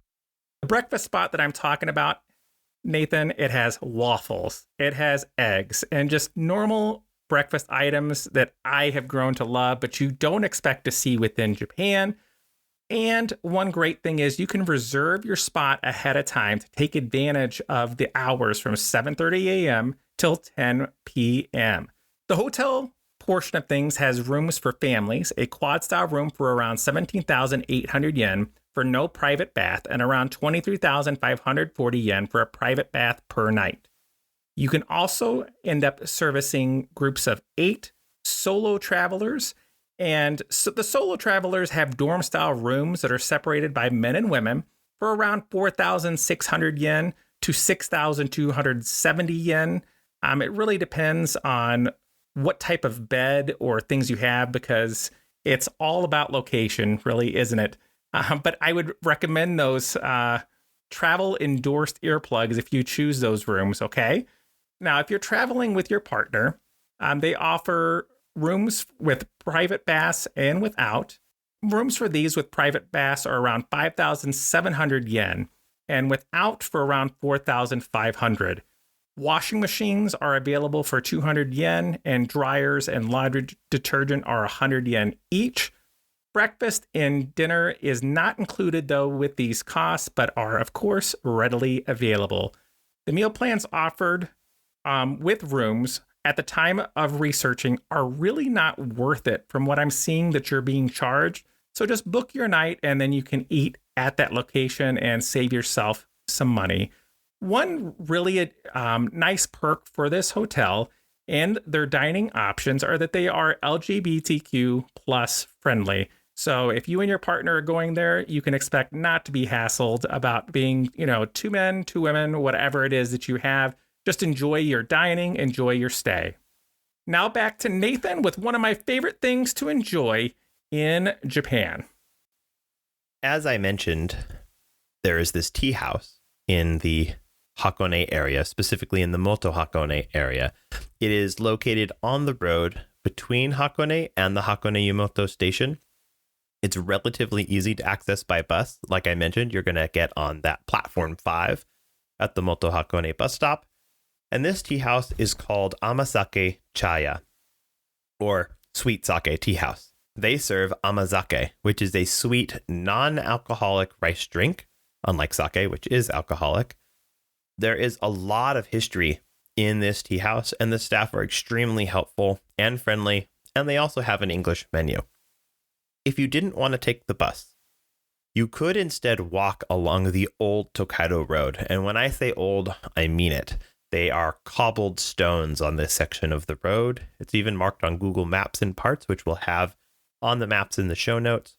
The breakfast spot that I'm talking about, Nathan, it has waffles, it has eggs, and just normal breakfast items that I have grown to love, but you don't expect to see within Japan. And one great thing is you can reserve your spot ahead of time to take advantage of the hours from 7:30 a.m. till 10 p.m. The hotel portion of things has rooms for families, a quad style room for around 17,800 yen for no private bath, and around 23,540 yen for a private bath per night. You can also end up servicing groups of 8 solo travelers. And so the solo travelers have dorm style rooms that are separated by men and women for around 4,600 yen to 6,270 yen. It really depends on what type of bed or things you have, because it's all about location, really, isn't it? But I would recommend those travel endorsed earplugs if you choose those rooms, okay? Now, if you're traveling with your partner, they offer rooms with private baths and without. Rooms for these with private baths are around 5,700 yen and without for around 4,500. Washing machines are available for 200 yen and dryers and laundry detergent are 100 yen each. Breakfast and dinner is not included though with these costs, but are of course readily available. The meal plans offered with rooms at the time of researching are really not worth it from what I'm seeing that you're being charged. So just book your night and then you can eat at that location and save yourself some money. One really nice perk for this hotel and their dining options are that they are LGBTQ plus friendly. So if you and your partner are going there, you can expect not to be hassled about being, 2 men, 2 women, whatever it is that you have. Just enjoy your dining, enjoy your stay. Now back to Nathan with one of my favorite things to enjoy in Japan.
As I mentioned, there is this tea house in the Hakone area, specifically in the Moto Hakone area. It is located on the road between Hakone and the Hakone Yumoto station. It's relatively easy to access by bus. Like I mentioned, you're going to get on that platform 5 at the Moto Hakone bus stop. And this tea house is called Amasake Chaya, or Sweet Sake Tea House. They serve amazake, which is a sweet, non-alcoholic rice drink, unlike sake, which is alcoholic. There is a lot of history in this tea house, and the staff are extremely helpful and friendly, and they also have an English menu. If you didn't want to take the bus, you could instead walk along the old Tokaido Road. And when I say old, I mean it. They are cobbled stones on this section of the road. It's even marked on Google Maps in parts, which we'll have on the maps in the show notes.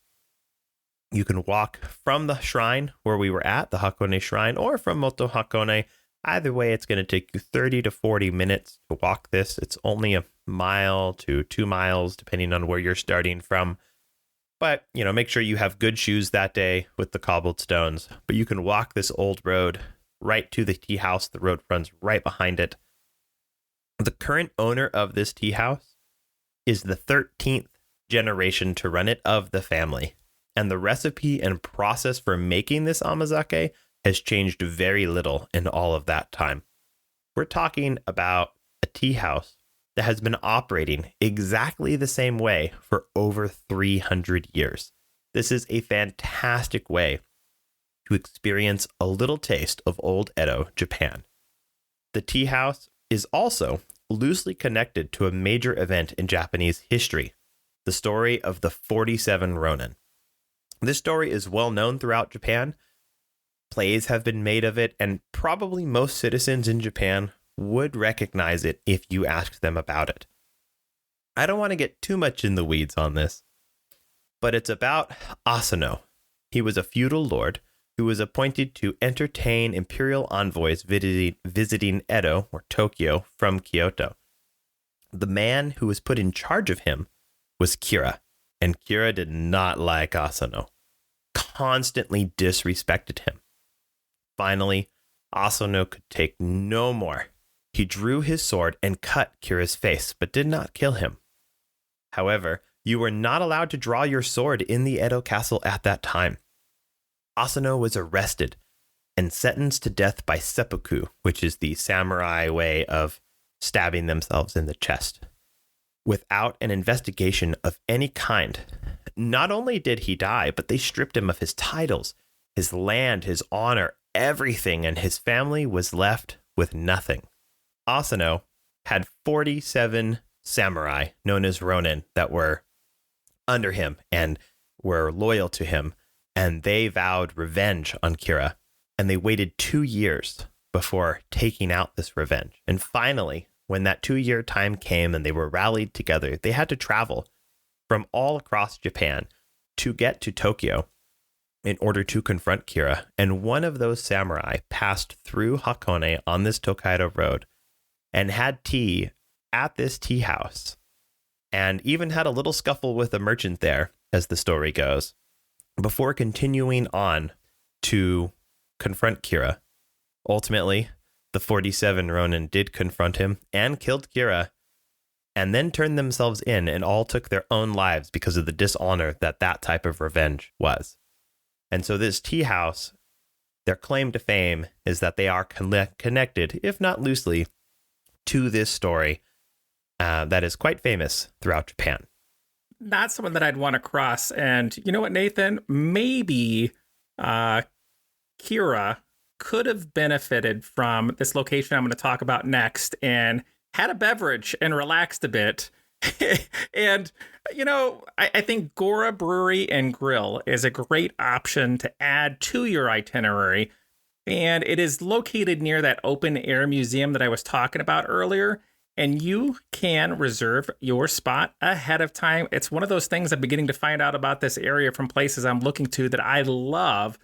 You can walk from the shrine where we were at, the Hakone Shrine, or from Moto Hakone. Either way, it's going to take you 30 to 40 minutes to walk this. It's only a mile to 2 miles, depending on where you're starting from. But, make sure you have good shoes that day with the cobbled stones. But you can walk this old road right to the tea house. The road runs right behind it. The current owner of this tea house is the 13th generation to run it of the family. And the recipe and process for making this amazake has changed very little in all of that time. We're talking about a tea house that has been operating exactly the same way for over 300 years. This is a fantastic way to experience a little taste of old Edo, Japan. The tea house is also loosely connected to a major event in Japanese history, the story of the 47 Ronin. This story is well known throughout Japan. Plays have been made of it, and probably most citizens in Japan would recognize it if you asked them about it. I don't want to get too much in the weeds on this, but it's about Asano. He was a feudal lord who was appointed to entertain imperial envoys visiting Edo, or Tokyo, from Kyoto. The man who was put in charge of him was Kira, and Kira did not like Asano, constantly disrespected him. Finally, Asano could take no more. He drew his sword and cut Kira's face, but did not kill him. However, you were not allowed to draw your sword in the Edo castle at that time. Asano was arrested and sentenced to death by seppuku, which is the samurai way of stabbing themselves in the chest, without an investigation of any kind. Not only did he die, but they stripped him of his titles, his land, his honor, everything, and his family was left with nothing. Asano had 47 samurai, known as Ronin, that were under him and were loyal to him, and they vowed revenge on Kira, and they waited 2 years before taking out this revenge. And finally, when that 2-year time came and they were rallied together, they had to travel from all across Japan to get to Tokyo in order to confront Kira. And one of those samurai passed through Hakone on this Tokaido road and had tea at this tea house, and even had a little scuffle with a merchant there, as the story goes, before continuing on to confront Kira. Ultimately, the 47 Ronin did confront him and killed Kira, and then turned themselves in and all took their own lives because of the dishonor that that type of revenge was. And so this tea house, their claim to fame is that they are connected, if not loosely, to this story that is quite famous throughout Japan.
Not someone that I'd want to cross. And you know what, Nathan? Maybe Kira could have benefited from this location I'm going to talk about next and had a beverage and relaxed a bit. And, you know, I think Gora Brewery and Grill is a great option to add to your itinerary. And it is located near that open air museum that I was talking about earlier. And you can reserve your spot ahead of time. It's one of those things I'm beginning to find out about this area from places I'm looking to that I love,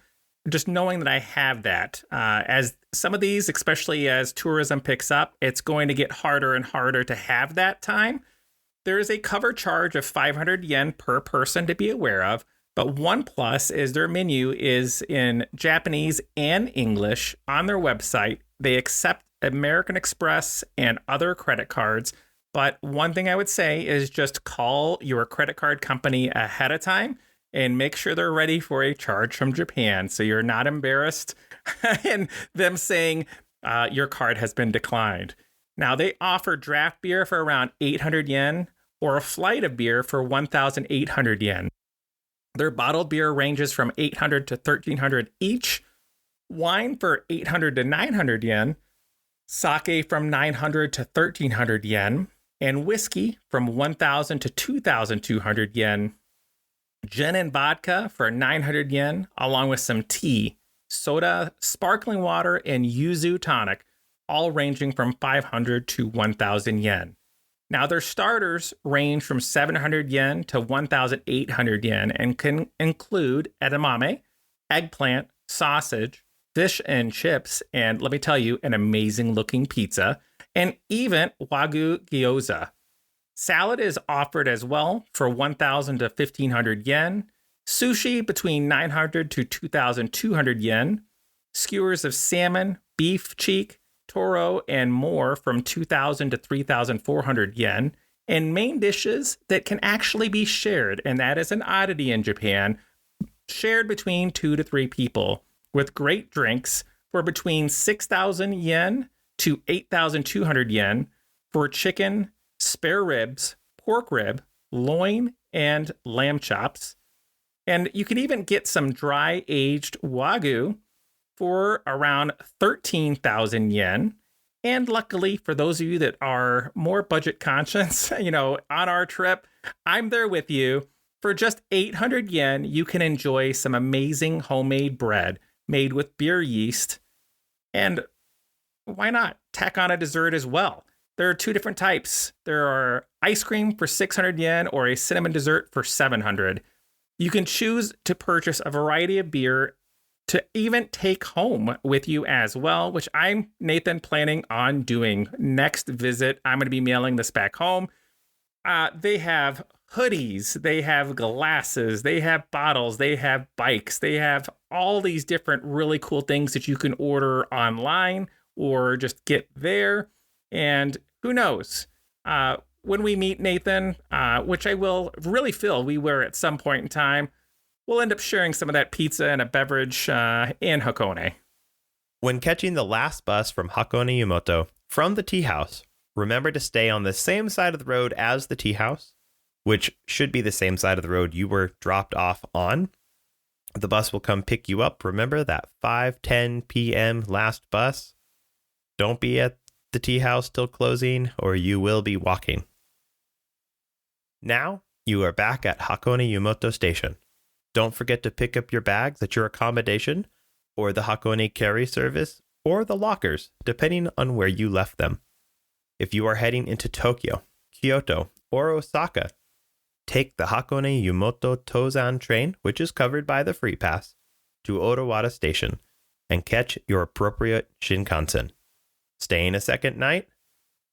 just knowing that I have that. As some of these, especially as tourism picks up, it's going to get harder and harder to have that time. There is a cover charge of 500 yen per person to be aware of. But one plus is their menu is in Japanese and English on their website. They accept American Express and other credit cards. But one thing I would say is just call your credit card company ahead of time and make sure they're ready for a charge from Japan, so you're not embarrassed in them saying your card has been declined. Now, they offer draft beer for around 800 yen or a flight of beer for 1,800 yen. Their bottled beer ranges from 800 to 1,300 each, wine for 800 to 900 yen, sake from 900 to 1,300 yen, and whiskey from 1,000 to 2,200 yen. Gin and vodka for 900 yen, along with some tea, soda, sparkling water, and yuzu tonic, all ranging from 500 to 1,000 yen. Now, their starters range from 700 yen to 1,800 yen and can include edamame, eggplant, sausage, fish and chips, and let me tell you, an amazing looking pizza, and even wagyu gyoza. Salad is offered as well for 1,000 to 1,500 yen, sushi between 900 to 2,200 yen, skewers of salmon, beef cheek, toro, and more from 2,000 to 3,400 yen, and main dishes that can actually be shared, and that is an oddity in Japan, shared between 2 to 3 people, with great drinks for between 6,000 yen to 8,200 yen for chicken, spare ribs, pork rib, loin, and lamb chops. And you can even get some dry aged wagyu for around 13,000 yen. And luckily, for those of you that are more budget conscious, on our trip, I'm there with you. For just 800 yen, you can enjoy some amazing homemade bread made with beer yeast. And why not tack on a dessert as well? There are two different types. There are ice cream for 600 yen or a cinnamon dessert for 700. You can choose to purchase a variety of beer to even take home with you as well, which I'm, Nathan, planning on doing. Next visit, I'm going to be mailing this back home. They have hoodies, they have glasses, they have bottles, they have bikes, they have all these different really cool things that you can order online or just get there. And who knows, when we meet Nathan, which I will really feel we were at some point in time, we'll end up sharing some of that pizza and a beverage in Hakone.
When catching the last bus from Hakone Yumoto from the tea house, remember to stay on the same side of the road as the tea house, which should be the same side of the road you were dropped off on. The bus will come pick you up. Remember that 5:10 p.m. last bus. Don't be at the tea house till closing, or you will be walking. Now you are back at Hakone Yumoto Station. Don't forget to pick up your bags at your accommodation, or the Hakone carry service, or the lockers, depending on where you left them. If you are heading into Tokyo, Kyoto, or Osaka, take the Hakone Yumoto Tozan train, which is covered by the free pass, to Odawara Station, and catch your appropriate Shinkansen. Stay in a second night,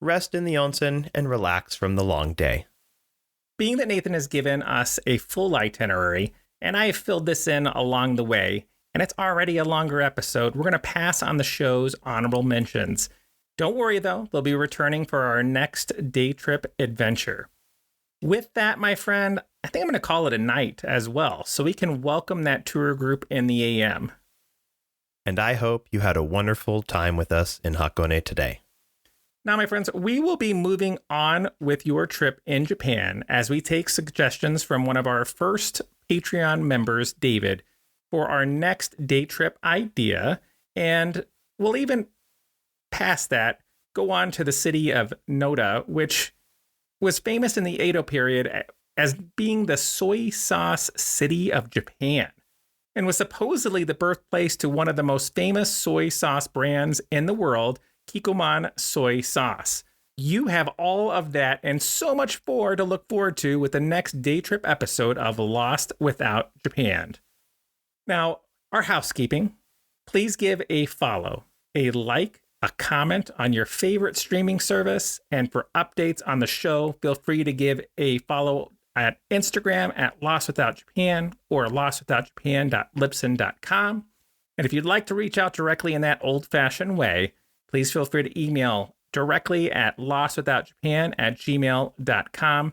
rest in the onsen, and relax from the long day.
Being that Nathan has given us a full itinerary, and I have filled this in along the way, and it's already a longer episode, we're going to pass on the show's honorable mentions. Don't worry, though, they'll be returning for our next day trip adventure. With that, my friend, I think I'm going to call it a night as well, so we can welcome that tour group in the AM.
And I hope you had a wonderful time with us in Hakone today.
Now, my friends, we will be moving on with your trip in Japan as we take suggestions from one of our first Patreon members, David, for our next day trip idea. And we'll even past that, go on to the city of Noda, which was famous in the Edo period as being the soy sauce city of Japan, and was supposedly the birthplace to one of the most famous soy sauce brands in the world, Kikkoman soy sauce. You have all of that and so much more to look forward to with the next day trip episode of Lost Without Japan. Now, our housekeeping, please give a follow, a like, a comment on your favorite streaming service, and for updates on the show, feel free to give a follow at Instagram at Lost Without Japan or lostwithoutjapan.libsyn.com. And if you'd like to reach out directly in that old-fashioned way, please feel free to email directly at lostwithoutjapan@gmail.com.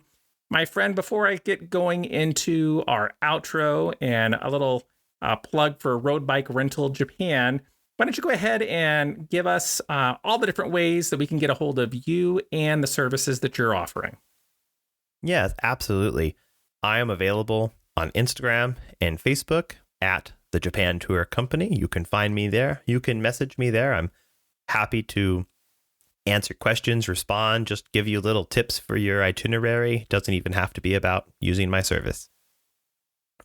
My friend, before I get going into our outro and a little plug for Road Bike Rental Japan, why don't you go ahead and give us all the different ways that we can get a hold of you and the services that you're offering?
Yes, absolutely. I am available on Instagram and Facebook at the Japan Tour Company. You can find me there. You can message me there. I'm happy to answer questions, respond, just give you little tips for your itinerary. Doesn't even have to be about using my service.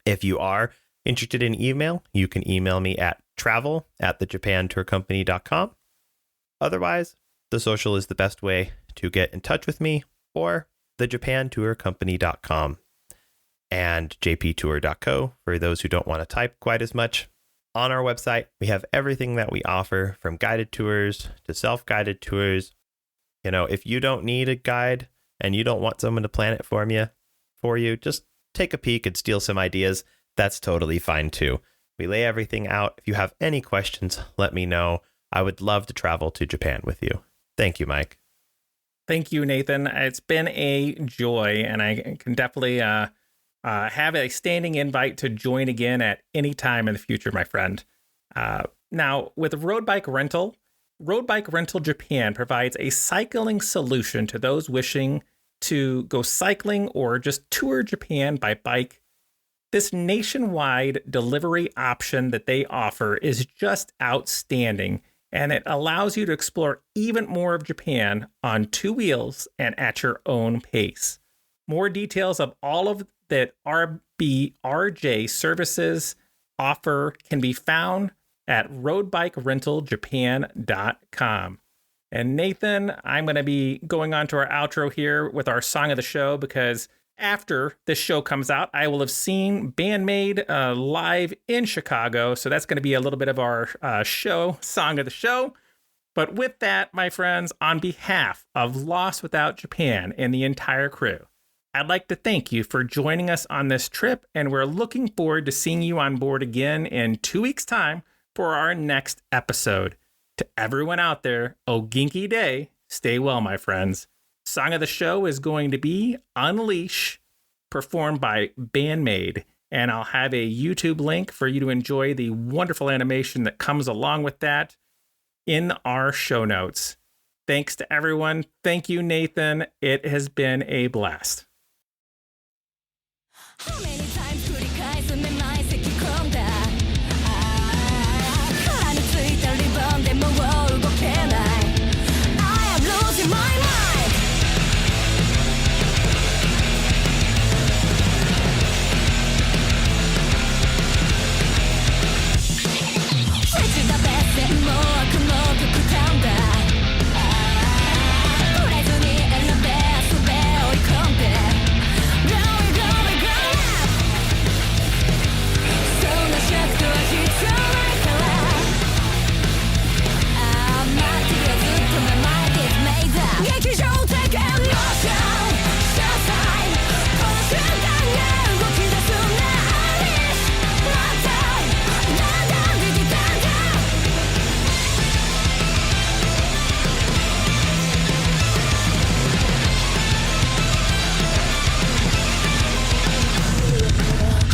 If you are interested in email, you can email me at travel@thejapantourcompany.com. Otherwise, the social is the best way to get in touch with me, or thejapantourcompany.com and jptour.co for those who don't want to type quite as much. On our website, we have everything that we offer, from guided tours to self-guided tours. You know, if you don't need a guide and you don't want someone to plan it for you, just take a peek and steal some ideas. That's totally fine too. We lay everything out. If you have any questions, let me know. I would love to travel to Japan with you. Thank you, Mike.
Thank you, Nathan. It's been a joy, and I can definitely have a standing invite to join again at any time in the future, my friend. Now, with Road Bike Rental Japan provides a cycling solution to those wishing to go cycling or just tour Japan by bike. This nationwide delivery option that they offer is just outstanding, and it allows you to explore even more of Japan on 2 wheels and at your own pace. More details of all of that RBRJ services offer can be found at roadbikerentaljapan.com. And Nathan, I'm going to be going on to our outro here with our song of the show, because after this show comes out, I will have seen Bandmade live in Chicago. So that's going to be a little bit of our song of the show. But with that, my friends, on behalf of Lost Without Japan and the entire crew, I'd like to thank you for joining us on this trip, and we're looking forward to seeing you on board again in 2 weeks' time for our next episode. To everyone out there, Oginki Day, stay well, my friends. Song of the show is going to be Unleash, performed by Bandmade, and I'll have a YouTube link for you to enjoy the wonderful animation that comes along with that in our show notes. Thanks to everyone. Thank you, Nathan. It has been a blast.
How many times could it guys and then I say keep calm down? I am losing my mind. Which is the best and more I can look to pretend that. 触れずに選べそれを追い込んで Going, going, going up. そんなシャツは必要ないから 劇場的エモーション Showtime この瞬間が動き出すね Unleash My time だんだんディジタルだ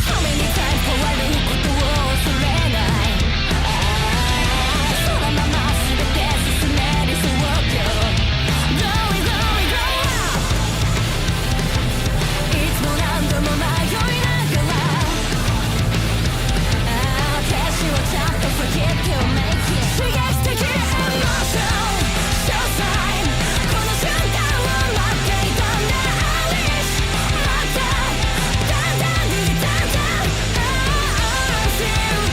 How many times 変わることを恐れないそのまま全て進めるそうよ Going, going, going up いつも何度も迷いながら決心をちゃんとforget to make it 刺激的エモーション Showtime この瞬間を待っていたんだ Unleash My time だんだんディジタルだ See you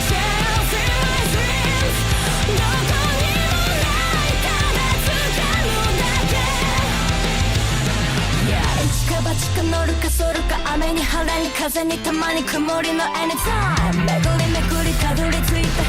chasing my dreams どこにもないただ掴むだけ一か八か乗るか反るか雨に晴れに風にたまに曇りの Anytime 巡り巡りたどり着いた